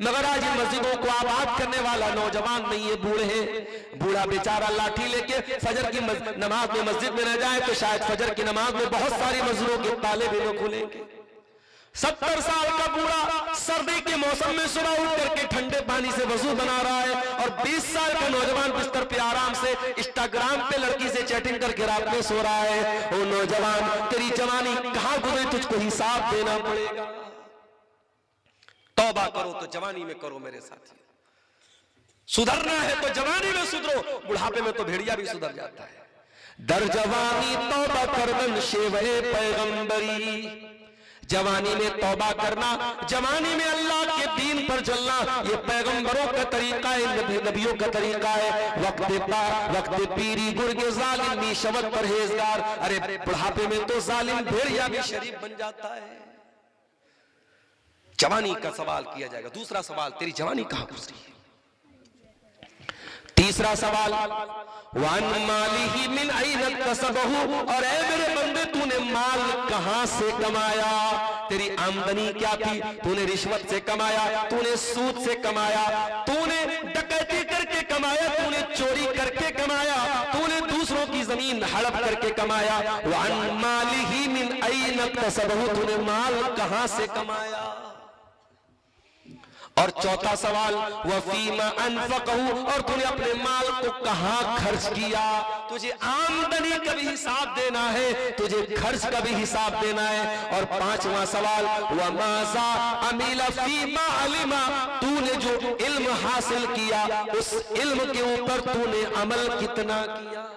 मगर आज इन मस्जिदों को आबाद करने वाला नौजवान नहीं है, बूढ़े हैं। बूढ़ा बेचारा लाठी लेके फजर की नमाज में मस्जिद में न जाए तो शायद फजर की नमाज में बहुत सारी मस्जिदों के ताले भी न खुलेंगे। 70 साल का बूढ़ा सर्दी के मौसम में सुबह उठ करके ठंडे पानी से वजू बना रहा है, और 20 साल का नौजवान बिस्तर पे आराम से इंस्टाग्राम पे लड़की से चैटिंग करके रात में सो रहा है। ओ नौजवान, तेरी जवानी कहां गुजरी, तुझको हिसाब देना पड़ेगा। तौबा करो तो जवानी में करो मेरे साथी, सुधरना है तो जवानी में सुधरो, बुढ़ापे में तो भेड़िया भी सुधर जाता है। दर जवानी तौबा करन शेवे पैगंबरी, जवानी में तौबा करना, जवानी में अल्लाह के दीन पर चलना, ये पैगंबरों का तरीका है, नबियों का तरीका है। वक्त पीरी गुर्गे जालिम शबत परहेजगार, अरे बुढ़ापे में तो जालिम भेड़िया भी शरीफ बन जाता है। जवानी का सवाल किया जाएगा। दूसरा सवाल, तेरी जवानी कहां गुजरी है। तीसरा सवाल, वान मालिही मिन ऐन कसबहु, और ऐ मेरे बंदे तूने माल कहां से कमाया, तेरी आमदनी क्या थी, तूने रिश्वत से कमाया, तूने सूद से कमाया, तूने डकैती करके कमाया, तूने चोरी करके कमाया, तूने दूसरों की जमीन हड़प करके कमाया। वान मालिही मिन ऐन कसबहु, तूने माल कहां से कमाया। और चौथा सवाल, वफीमा अनफकहु, और तूने अपने माल को कहां खर्च किया। तुझे आमदनी का भी हिसाब देना है, तुझे खर्च का भी हिसाब देना है। और पांचवा सवाल, वमाजा अमीला फीमा अलिमा, तूने जो इल्म हासिल किया उस इल्म के ऊपर तूने अमल कितना किया।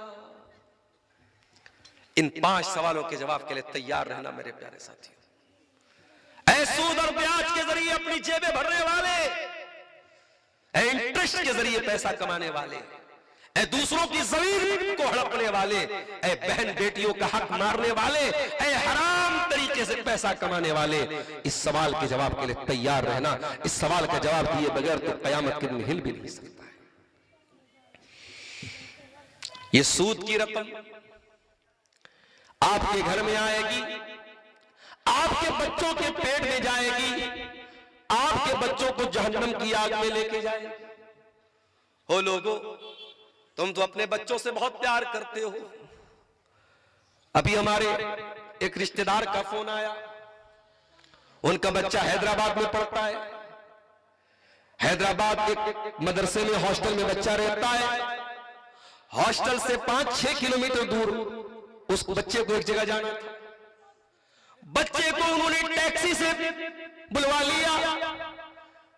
इन 5 सवालों के जवाब के लिए तैयार रहना मेरे प्यारे साथियों। सूद और ब्याज के जरिए अपनी जेबें भरने वाले, इंटरेस्ट के जरिए पैसा कमाने वाले, दूसरों की जमीन को हड़पने वाले, बहन बेटियों का हक मारने वाले, हराम तरीके से पैसा कमाने वाले, इस सवाल के जवाब के लिए तैयार रहना। इस सवाल का जवाब दिए बगैर तो कयामत के दिन हिल भी नहीं सकता है। ये सूद की रकम आपके घर में आएगी, आपके बच्चों के पेट में जाएगी, आपके बच्चों को जहन्नम की आग में लेके जाएगी। हो लोगों, तुम तो अपने बच्चों से बहुत प्यार करते हो। अभी हमारे एक रिश्तेदार का फोन आया, उनका बच्चा हैदराबाद में पढ़ता है। हैदराबाद एक मदरसे में हॉस्टल में बच्चा रहता है। हॉस्टल से 5-6 किलोमीटर दूर उस बच्चे को एक जगह जाना था। बच्चे को उन्होंने टैक्सी से बुलवा लिया।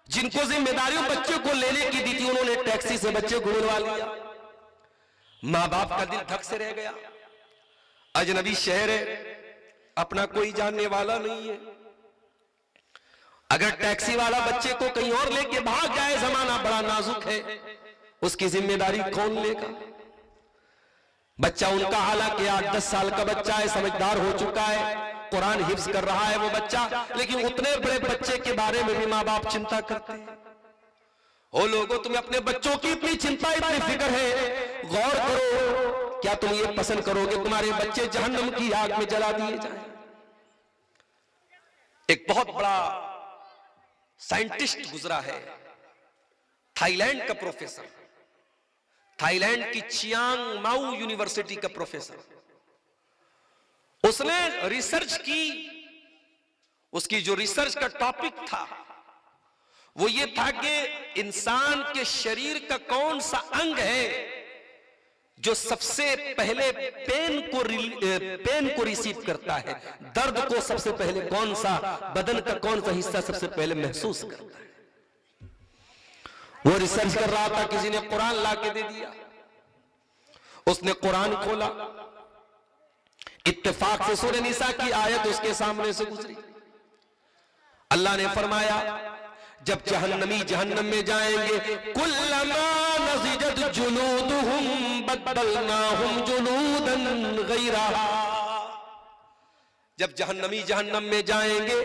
जिनको जिम्मेदारी बच्चे को लेने की दी थी उन्होंने टैक्सी से बच्चे को बुलवा लिया। मां बाप का दिल धक से रह गया। अजनबी शहर है, अपना कोई जानने वाला नहीं है। अगर टैक्सी वाला बच्चे को कहीं और लेके भाग जाए, जमाना बड़ा नाजुक है, उसकी जिम्मेदारी कौन लेगा? बच्चा उनका हालांकि 8-10 साल का बच्चा है, समझदार हो चुका है, कुरान हिफ्ज कर रहा है वो बच्चा, लेकिन उतने बड़े बच्चे के बारे में भी माँ बाप चिंता करते हैं। हो लोगों, तुम्हें अपने बच्चों की इतनी चिंता, इतनी फिक्र है, गौर करो, क्या तुम ये पसंद करोगे तुम्हारे बच्चे जहन्नम की आग में जला दिए जाएं? एक बहुत बड़ा साइंटिस्ट गुजरा है, थाईलैंड का प्रोफेसर, थाईलैंड की चियांग माऊ यूनिवर्सिटी का प्रोफेसर। उसने रिसर्च की। उसकी जो रिसर्च का टॉपिक था वो ये था कि इंसान के शरीर का कौन सा अंग है जो सबसे पहले पेन को रिसीव करता है, दर्द को सबसे पहले कौन सा बदन का कौन सा हिस्सा सबसे पहले महसूस करता है। वो रिसर्च कर रहा था, किसी ने कुरान ला के दे दिया। उसने कुरान खोला, इत्तेफाक से सूरह निसा की आयत उसके सामने से गुजरी। अल्लाह ने फरमाया, जब जहन्नमी जहन्नम में जाएंगे, कुल्लमा नज़िजत जुलूदुहुम बद्दलनाहुम जुलूदन गैरहा। जब जहन्नमी जहन्नम में जाएंगे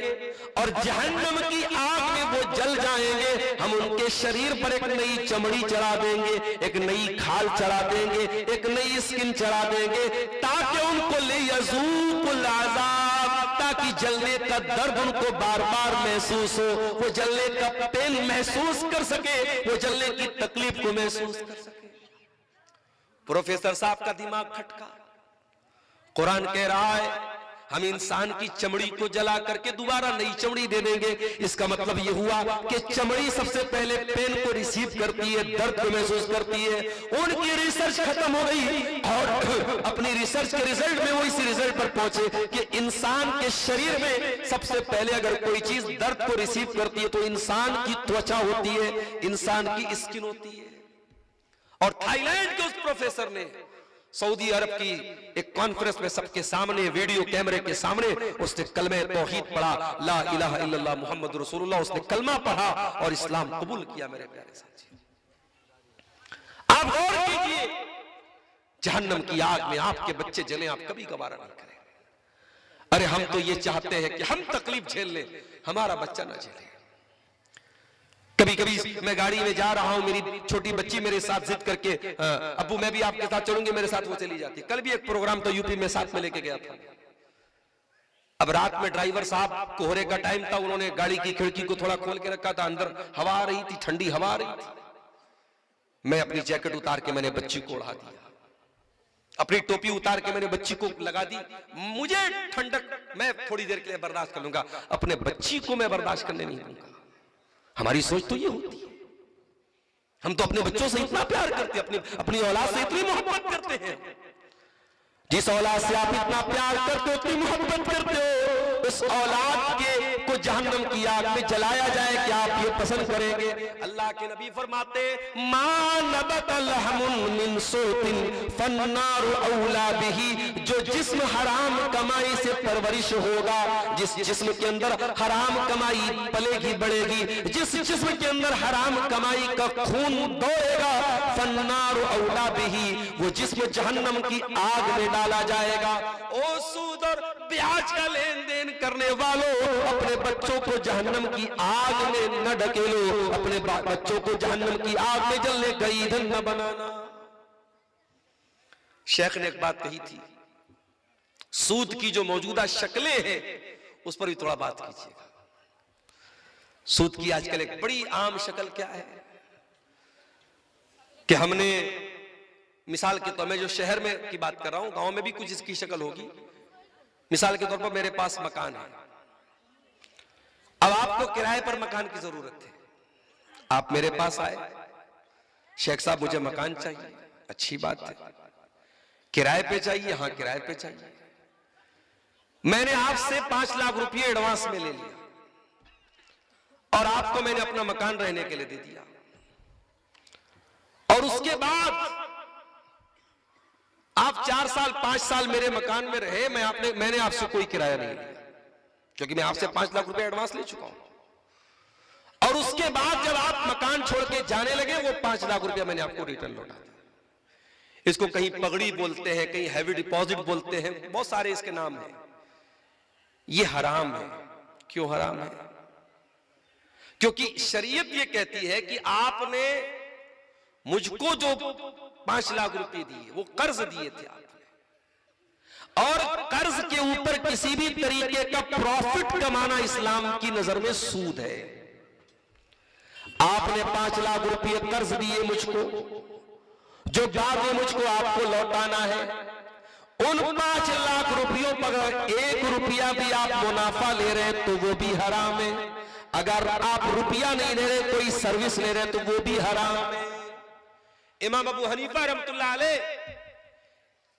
और जहन्नम की आग में वो जल जाएंगे, हम उनके शरीर पर एक नई चमड़ी चढ़ा देंगे, एक नई खाल चढ़ा देंगे, एक नई स्किन चढ़ा देंगे, ताकि उनको लियज़ूक़ुल अज़ाब, ताकि जलने का दर्द उनको बार बार महसूस हो, वो जलने का पेन महसूस कर सके, वो जलने की तकलीफ को महसूस कर सके। प्रोफेसर साहब का दिमाग खटका। कुरान कह रहा है हम इंसान की चमड़ी को जला करके दोबारा नई चमड़ी दे देंगे। इसका मतलब यह हुआ कि चमड़ी सबसे पहले पेन को रिसीव करती है, दर्द को महसूस करती है। उनकी रिसर्च खत्म हो गई और अपनी रिसर्च के रिजल्ट में वो इस रिजल्ट पर पहुंचे कि इंसान के शरीर में सबसे पहले अगर कोई चीज दर्द को रिसीव करती है तो इंसान की त्वचा होती है, इंसान की स्किन होती है। और थाईलैंड के उस प्रोफेसर ने सऊदी अरब की एक कॉन्फ्रेंस में सबके सामने वीडियो कैमरे के सामने उसने कलमे तौहीद पढ़ा, ला इलाहा इल्लल्लाह मुहम्मद रसूलुल्लाह। उसने कलमा पढ़ा और इस्लाम कबूल किया। मेरे प्यारे साथी, आप गौर कीजिए, जहन्नम की आग में आपके बच्चे जले, आप कभी गवारा नहीं करें। अरे हम तो ये चाहते हैं कि हम तकलीफ झेल लें, हमारा बच्चा ना झेले। कभी कभी मैं गाड़ी में जा रहा हूं, मेरी छोटी बच्ची मेरे साथ जिद करके, अब्बू मैं भी आपके साथ चलूंगी, मेरे साथ वो चली जाती। कल भी एक प्रोग्राम तो यूपी में साथ में लेके गया था। अब रात में ड्राइवर साहब, कोहरे का टाइम था, उन्होंने गाड़ी की खिड़की को थोड़ा खोल के रखा था, अंदर हवा आ रही थी, ठंडी हवा आ रही थी। मैं अपनी जैकेट उतार के मैंने बच्ची को ओढ़ा दिया, अपनी टोपी उतार के मैंने बच्ची को लगा दी। मुझे ठंडक मैं थोड़ी देर के लिए बर्दाश्त कर लूंगा, अपने बच्ची को मैं बर्दाश्त करने नहीं दूंगा। हमारी सोच तो ये होती है, हम तो अपने बच्चों से इतना प्यार करते हैं, अपनी औलाद से इतनी मोहब्बत करते हैं। जिस औलाद से आप इतना प्यार करते हो, इतनी मोहब्बत करते हो, उस औलाद के को जहन्नम की आग में जलाया जाए, क्या आप ये पसंद करेंगे? अल्लाह के नबी फरमाते, मा नबतल हमुन मिन सूतिन फन्नारु औला बिही। जो जिस्म हराम कमाई से परवरिश होगा, जिस जिस्म के अंदर हराम कमाई पलेगी बढ़ेगी, जिस जिस्म के अंदर हराम कमाई का खून दौड़ेगा, फन्नारु औला बिही, वो जिस्म जहन्नम की आग में डाला जाएगा। ओ सूद और ब्याज का लेन देन करने वालों, अपने बच्चों को जहन्नम की आग में न ढकेलो, अपने बच्चों को जहन्नम की आग में जलने का ईंधन न बनाना। शेख ने एक बात कही थी, सूद की जो मौजूदा शक्लें हैं उस पर भी थोड़ा बात कीजिएगा। सूद की आजकल एक बड़ी आम शक्ल क्या है कि हमने, मिसाल के तौर में जो शहर में की बात कर रहा हूं, गांव में भी कुछ इसकी शक्ल होगी। मिसाल के तौर पर मेरे पास मकान है, अब आपको किराए पर मकान की जरूरत है। आप मेरे पास आए, शेख साहब मुझे मकान चाहिए, अच्छी बात है। किराए पे चाहिए? हाँ किराए पे चाहिए। मैंने आपसे 5 लाख रुपए एडवांस में ले लिया और आपको मैंने अपना मकान रहने के लिए दे दिया, और उसके बाद आप 4 साल 5 साल मेरे मकान में रहे, मैंने आपसे कोई किराया नहीं लिया क्योंकि मैं आपसे 5 लाख रुपए एडवांस ले चुका हूं। और उसके बाद जब आप मकान छोड़ के जाने लगे, वो 5 लाख रुपया मैंने आपको रिटर्न लौटा दिया। इसको कहीं पगड़ी बोलते हैं, कहीं हैवी डिपॉजिट बोलते हैं, बहुत सारे इसके नाम हैं। ये हराम है। क्यों हराम है? क्योंकि शरीयत ये कहती है कि आपने मुझको जो 5 लाख रुपए दिए वो कर्ज दिए थे आपने, और कर्ज के ऊपर किसी भी तरीके का प्रॉफिट कमाना इस्लाम की नजर में सूद है। आपने 5 लाख रुपए कर्ज दिए मुझको, जो बाद में मुझको आपको लौटाना है। उन 5 लाख रुपयों पर अगर 1 रुपया भी आप मुनाफा ले रहे हैं तो वो भी हराम है। अगर आप रुपया नहीं ले रहे, कोई सर्विस ले रहे, तो वो भी हराम है। इमाम अबू हनीफा रहमतुल्लाह अलैह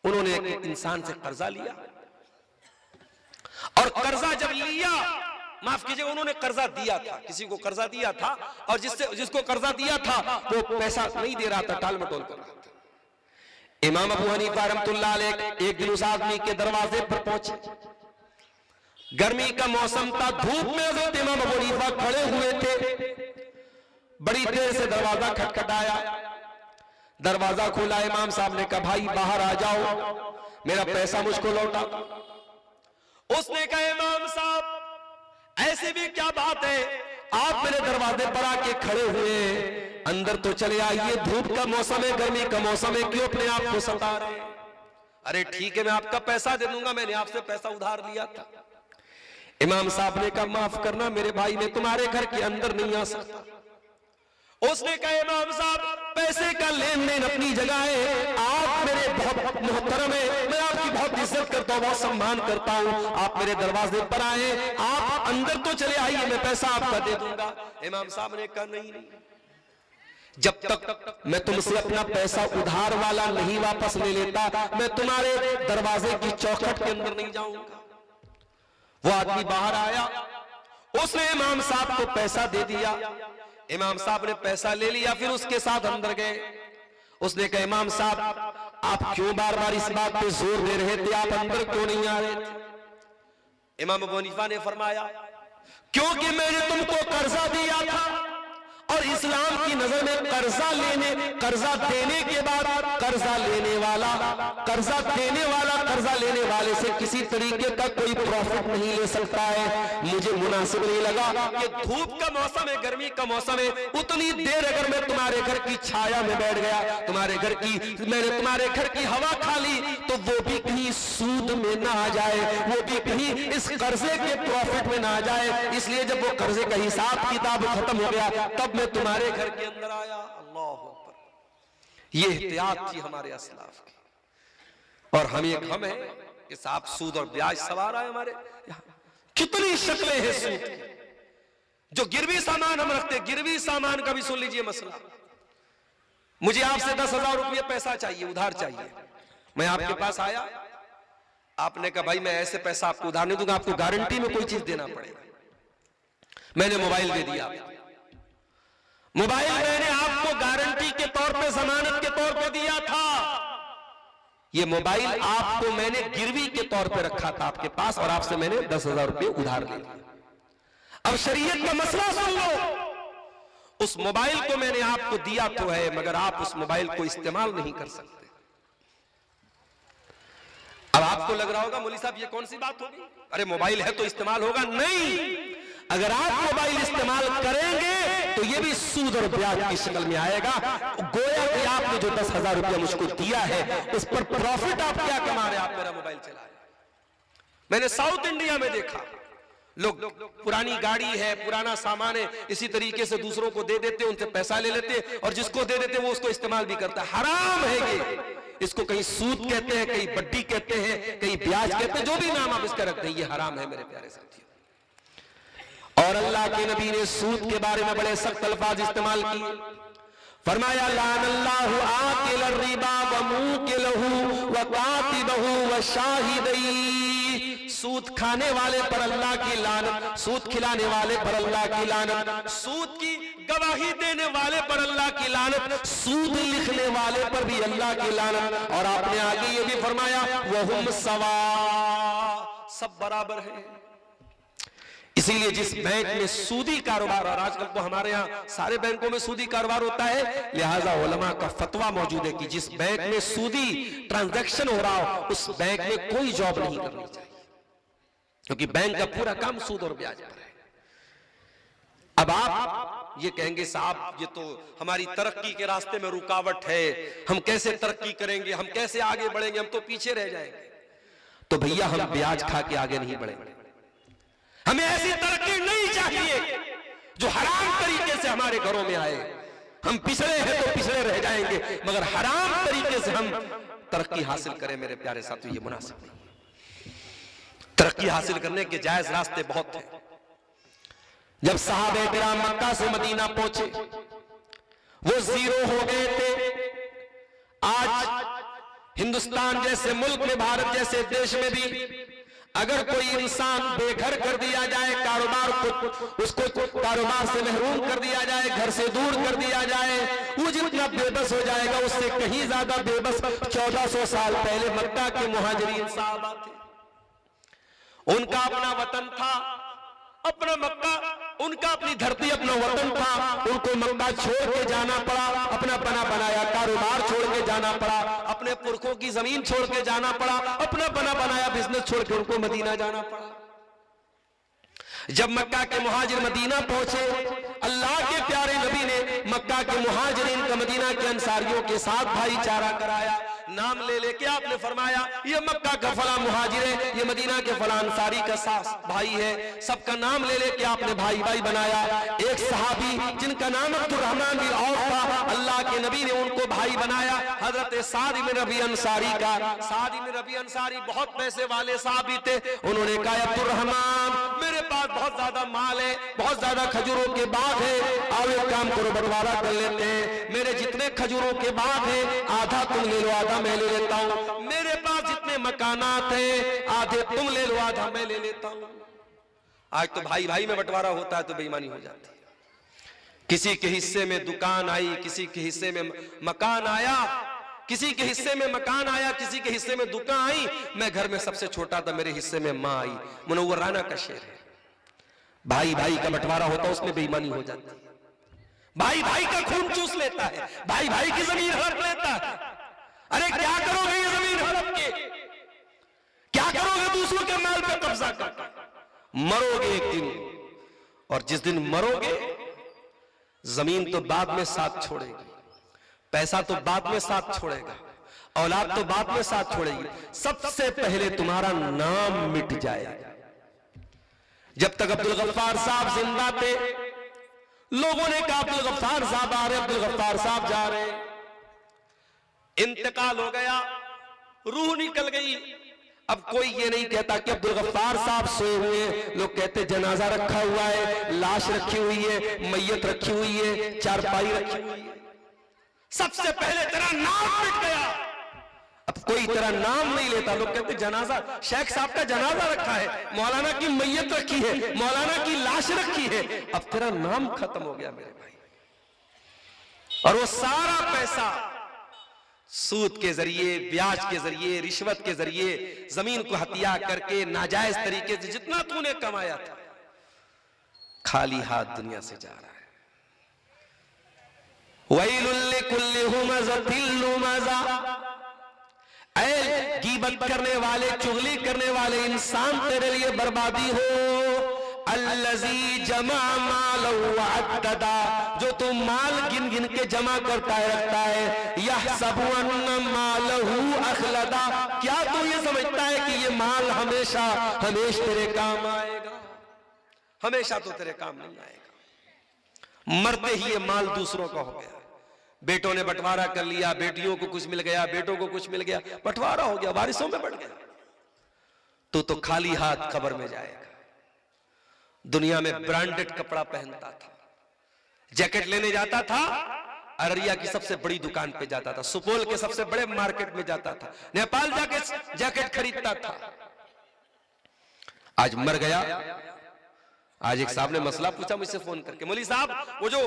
उन्होंने एक इंसान से कर्जा लिया, और कर्जा जब लिया, माफ कीजिएगा, उन्होंने कर्जा दिया था, किसी को कर्जा दिया था, और जिसको कर्जा दिया था वो पैसा नहीं दे रहा था, टाल मटोल कर रहा था। इमाम अबू हनीफा रहमतुल्लाह अलैह एक दिन उस आदमी के दरवाजे पर पहुंचे। गर्मी का मौसम था, धूप में हज़रत इमाम अबू हनीफा खड़े हुए थे। बड़ी देर से दरवाजा खटखटाया, दरवाजा खोला। इमाम साहब ने कहा, भाई बाहर आ जाओ, मेरा पैसा मुझको लौटा। उसने कहा, इमाम साहब ऐसी भी क्या बात है, आप मेरे दरवाजे पर आके खड़े हुए, अंदर तो चले आइए, धूप का मौसम है, गर्मी का मौसम है, क्यों अपने आप को सता रहे? अरे ठीक है, मैं आपका पैसा दे दूंगा, मैंने आपसे पैसा उधार लिया था। इमाम साहब ने कहा, माफ करना मेरे भाई, मैं तुम्हारे घर के अंदर नहीं आ सकता। उसने कहा, इमाम साहब पैसे का लेन देन अपनी जगह है, आप मेरे बहुत मोहतरम है, मैं आपकी बहुत इज्जत करता हूँ, बहुत सम्मान करता हूँ, आप मेरे दरवाजे पर आए, आप अंदर तो चले आइए, मैं पैसा आपका दे दूंगा। इमाम साहब ने कहा, नहीं, जब तक मैं तुमसे अपना पैसा उधार वाला नहीं वापस ले लेता, मैं तुम्हारे दरवाजे की चौखट के अंदर नहीं जाऊंगा। वो आदमी बाहर आया, उसने इमाम साहब को पैसा दे दिया। इमाम साहब ने पैसा ले लिया, फिर उसके साथ अंदर गए। उसने कहा, इमाम साहब आप क्यों बार बार इस बात पे जोर दे रहे थे, आप अंदर क्यों नहीं आ रहे थे? इमाम अबू हनीफा ने फरमाया, क्योंकि मैंने तुमको कर्जा दिया था, और इस्लाम की नजर में कर्जा देने के बाद कर्जा लेने वाला कर्जा लेने वाले से किसी तरीके का कोई प्रॉफिट नहीं ले सकता है। मुझे मुनासिब नहीं लगा कि धूप का मौसम है, गर्मी का मौसम है, उतनी देर अगर मैं तुम्हारे घर की छाया में बैठ गया, मैंने तुम्हारे घर की हवा खा ली, तो वो भी कहीं सूद में ना आ जाए, वो भी कहीं इस कर्जे के प्रॉफिट में ना आ जाए। इसलिए जब वो कर्जे का हिसाब किताब खत्म हो गया, तब मैं तुम्हारे घर के अंदर आया। अल्लाह अकबर। ये एहतियात थी हमारे असलाफ की, और हम एक हम है कि साहब सूद और ब्याज सवार आए हमारे यहाँ। कितनी शक्लें हैं सूद की। जो गिरवी सामान हम रखते, गिरवी सामान का भी सुन लीजिए मसला। मुझे आपसे 10,000 रुपये पैसा चाहिए, उधार चाहिए। मैं आपके पास आया, आपने कहा भाई मैं ऐसे पैसा आपको उधार नहीं दूंगा, आपको गारंटी में कोई चीज देना पड़ेगा। मैंने मोबाइल दे दिया, मोबाइल मैंने आपको गारंटी के तौर पे, जमानत के तौर पे दिया था। ये मोबाइल आपको मैंने गिरवी के तौर पे रखा था आपके पास, और आपसे मैंने 10,000 रुपये उधार ले लिया। अब शरीयत का मसला सुन लो। उस मोबाइल को मैंने आपको दिया तो है, मगर आप उस मोबाइल को इस्तेमाल नहीं कर सकते। अब आपको लग रहा होगा मौलवी साहब ये कौन सी बात होगी, अरे मोबाइल है तो इस्तेमाल होगा। नहीं, अगर आप मोबाइल इस्तेमाल करेंगे तो ये भी सूद और ब्याज की शक्ल में आएगा। गोया कि आपने जो 10,000 रुपया मुझको दिया है, उस पर प्रॉफिट आप क्या कमा रहे हैं, आप मेरा मोबाइल चला रहे। मैंने साउथ इंडिया में देखा, लोग पुरानी गाड़ी है, पुराना सामान है, इसी तरीके से दूसरों को दे देते, उनसे पैसा ले लेते, और जिसको दे देते वो उसको इस्तेमाल भी करता है। हराम है ये। इसको कहीं सूद कहते हैं, कहीं बड्डी कहते हैं, कहीं ब्याज कहते हैं, जो भी नाम आप इसका रखते हैं, ये हराम है मेरे प्यारे साथियों। और अल्लाह के नबी ने सूद के बारे में बड़े सख्त अल्फाज इस्तेमाल किए। फरमाया लानल्लाहु आकिल रिबा व मुकिलहु व कातिबहु व शाहिदई। सूद खाने वाले पर अल्लाह की लानत, सूद खिलाने वाले पर अल्लाह की लानत, सूद की गवाही देने वाले पर अल्लाह की लानत, सूद लिखने वाले पर भी अल्लाह की लानत। और आपने आगे ये भी फरमाया वहुम सवा, सब बराबर है। इसीलिए जिस बैंक में सूदी कारोबार, और आजकल तो हमारे यहाँ सारे बैंकों में सूदी कारोबार होता है, लिहाजा उलमा का फतवा मौजूद है कि जिस बैंक में सूदी ट्रांजैक्शन हो रहा हो उस बैंक में कोई जॉब नहीं करनी चाहिए, क्योंकि बैंक का पूरा काम सूद और ब्याज पर है। अब आप ये कहेंगे साहब ये तो हमारी तरक्की के रास्ते में रुकावट है, हम कैसे तरक्की करेंगे, हम कैसे आगे बढ़ेंगे, हम तो पीछे रह जाएंगे। तो भैया हम ब्याज खा के आगे नहीं बढ़ेंगे। हमें ऐसी तरक्की नहीं चाहिए जो हराम तरीके से हमारे घरों में आए। हम पिछड़े हैं तो पिछड़े रह जाएंगे, मगर हराम तरीके से हम तरक्की हासिल करें मेरे प्यारे साथियों, ये मुनासिब नहीं। तरक्की हासिल करने के जायज रास्ते बहुत हैं। जब सहाबे किराम मक्का से मदीना पहुंचे वो जीरो हो गए थे। आज हिंदुस्तान जैसे मुल्क में, भारत जैसे देश में भी अगर कोई इंसान बेघर कर दिया जाए, कारोबार को उसको कारोबार से महरूम कर दिया जाए, घर से दूर कर दिया जाए, वो जितना बेबस हो जाएगा उससे कहीं ज्यादा बेबस 1400 साल पहले मक्का के मुहाजिरीन साहबा थे। उनका अपना वतन था, अपना मक्का, उनका अपनी धरती, अपना वतन था। उनको मक्का छोड़ के जाना पड़ा, अपना बना बनाया कारोबार छोड़ के जाना पड़ा, अपने पुरखों की जमीन छोड़ के जाना पड़ा, अपना बना बनाया बिजनेस छोड़ के उनको मदीना जाना पड़ा। जब मक्का के मुहाजिर मदीना पहुंचे, अल्लाह के प्यारे नबी ने मक्का के मुहाजिरीन का मदीना के अंसारियों के साथ भाईचारा कराया। नाम ले लेके आपने फरमाया ये मक्का का फला मुहाजिर है, ये मदीना के फला अंसारी का सास भाई है। सबका नाम ले लेके आपने भाई भाई बनाया। एक सहाबी जिनका नाम अब्दुर्रहमान बिन औफ था, अल्लाह के नबी ने उनको भाई बनाया, हजरत साद इब्न रबी अंसारी का। साद इब्न रबी अंसारी बहुत पैसे वाले साहबी थे। उन्होंने कहा अब्दुर्रहमान मेरे पास बहुत ज्यादा माल है, बहुत ज्यादा खजूरों के बाग है, आओ एक काम करो बंटवारा कर लेते हैं। मेरे जितने खजूरों के बाग है आधा तुम ले लो आधा मैं ले लेता हूं। मेरे पास जितने मकानात हैं आधे तुम ले लो आधा मैं ले लेता हूं। आज तो भाई भाई में बंटवारा होता है तो बेईमानी हो जाती है। किसी के हिस्से में दुकान आई, किसी के हिस्से में मकान आया, किसी के हिस्से में मकान आया, किसी के हिस्से में दुकान आई। मैं घर में सबसे छोटा था, मेरे हिस्से में मां आई। मुनव्वर राना का शेर है। भाई भाई का बंटवारा होता है उसमें बेईमानी हो जाती है। भाई भाई का खून चूस लेता है, भाई भाई की जमीन हड़प लेता है। अरे क्या करोगे ये जमीन हड़प के, क्या करोगे दूसरों के माल पर कब्जा करके? मरोगे एक दिन, और जिस दिन मरोगे जमीन तो बाद में साथ छोड़ेगी, पैसा तो बाद में साथ छोड़ेगा, औलाद तो बाद में साथ छोड़ेगी, सबसे पहले तुम्हारा नाम मिट जाएगा। जब तक अब्दुल गफ्फार साहब जिंदा थे लोगों ने कहा अब्दुल गफ्फार साहब आ रहे, अब्दुल गफ्फार साहब जा रहे। इंतकाल हो गया, रूह निकल गई। अब कोई ये नहीं कहता कि अब्दुल गफ्फार साहब सोए हुए हैं, लोग कहते जनाजा रखा हुआ है, लाश रखी हुई है, मैयत रखी हुई है, चारपाई रखी हुई है। सबसे पहले तेरा नाम मिट गया। अब कोई तेरा नाम नहीं लेता, लोग कहते जनाजा, शेख साहब का जनाजा रखा है, मौलाना की मैयत रखी है, मौलाना की लाश रखी है। अब तेरा नाम खत्म हो गया मेरे भाई। और वो सारा पैसा सूद के जरिए, ब्याज के जरिए, रिश्वत के जरिए, जमीन को हत्या करके नाजायज तरीके से जितना तूने कमाया था, खाली हाथ दुनिया से जा रहा है। वैलुल लिकुल्लि हुमज़तिल लुमज़ा, ऐ गीबत करने वाले, चुगली करने वाले इंसान तेरे लिए बर्बादी हो। अल्लज़ी जमा मालहु वअद्ददा, जो तू माल गिन गिन के जमा करता है रखता है। यहसबु अन्ना मालहु अखलदा, क्या तू ये समझता है कि ये माल हमेशा तेरे काम आएगा? हमेशा तो तेरे काम नहीं आएगा। मरते ही ये माल दूसरों का हो गया। बेटों ने बंटवारा कर लिया, बेटियों को कुछ मिल गया, बेटों को कुछ मिल गया, बंटवारा हो गया, वारिसों में बढ़ गया। तो खाली हाथ कब्र में जाएगा। दुनिया में ब्रांडेड कपड़ा पहनता था, जैकेट लेने जाता था अररिया की सबसे बड़ी दुकान पे जाता था, सुपौल के सबसे बड़े मार्केट में जाता था, नेपाल जाके जैकेट खरीदता था। आज मर गया। आज एक साहब ने मसला पूछा मुझसे फोन करके, मौलवी साहब वो जो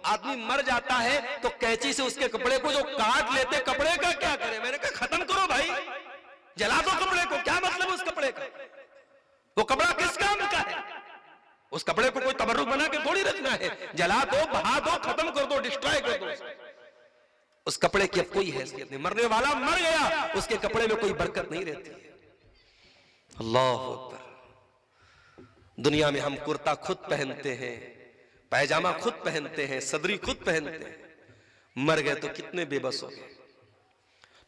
आदमी मर जाता है तो कैंची से उसके कपड़े को जो काट लेते, कपड़े का क्या करें? मैंने कहा खत्म करो भाई, जला दो कपड़े को, क्या मतलब उस कपड़े का? वो कपड़ा किस काम का है? उस कपड़े को कोई तबर्रुक बना के थोड़ी रखना है। जला दो, बहा दो, खत्म कर दो, डिस्ट्रॉय कर दो। उस कपड़े की अब कोई हैसियत नहीं। मरने वाला मर गया, उसके कपड़े में कोई बरकत नहीं रहती है। अल्लाह अकबर। दुनिया में हम कुर्ता खुद पहनते हैं, पैजामा खुद पहनते हैं, सदरी खुद पहनते हैं। मर गए तो कितने बेबस हो गए।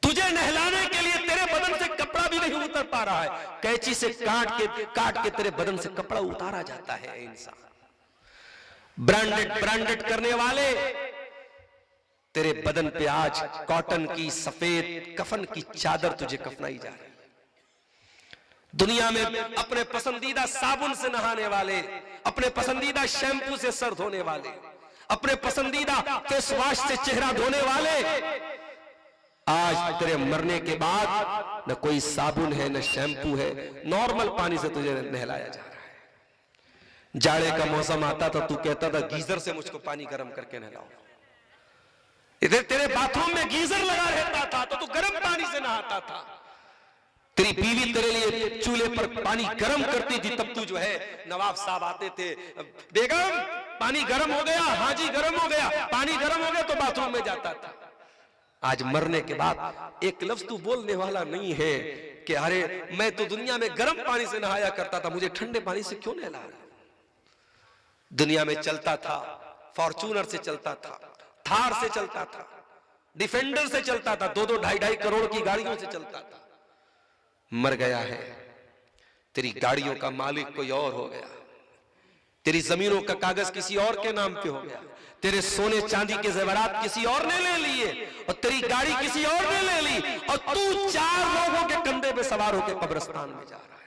तुझे नहलाने के लिए तेरे बदन से कपड़ा भी नहीं उतर पा रहा है, कैंची से काट के तेरे बदन से कपड़ा उतारा जाता है। इंसान ब्रांडेड करने वाले तेरे बदन पे आज कॉटन की सफेद कफन की चादर तुझे कफनाई जा रही है। दुनिया में अपने पसंदीदा साबुन से नहाने वाले, अपने पसंदीदा शैम्पू से सर धोने वाले, अपने पसंदीदा फेस वॉश से चेहरा धोने वाले, आज तेरे मरने के बाद न कोई साबुन है न शैम्पू है, नॉर्मल पानी से तुझे नहलाया जा रहा है। जाड़े का मौसम आता था, तू कहता था गीजर से मुझको पानी गर्म करके नहलाओ। इधर तेरे बाथरूम में गीजर लगा रहता था तो तू गर्म पानी से नहाता था। तेरी बीवी तेरे लिए चूल्हे पर पानी गर्म करती थी, तब तू जो है नवाब साहब आते थे, बेगम पानी गर्म हो गया, हाँ जी गर्म हो गया, पानी गर्म हो गया, तो बाथरूम में जाता था। आज मरने के बाद एक लफ्ज तू बोलने वाला नहीं है कि अरे मैं तो दुनिया में गर्म पानी से नहाया करता था, मुझे ठंडे पानी से क्यों नहला रहा? दुनिया में चलता था, फॉर्च्यूनर से चलता था, थार से चलता था, डिफेंडर से चलता था, 2-2, 2.5 करोड़ की गाड़ियों से चलता था। मर गया है, तेरी गाड़ियों का मालिक कोई और हो गया, तेरी जमीनों का कागज किसी और के नाम पे हो गया, तेरे सोने चांदी के जेवरात किसी और ने ले लिए और तेरी गाड़ी किसी और ने ले ली, और तू 4 लोगों के कंधे पे सवार होकर कब्रिस्तान में जा रहा है।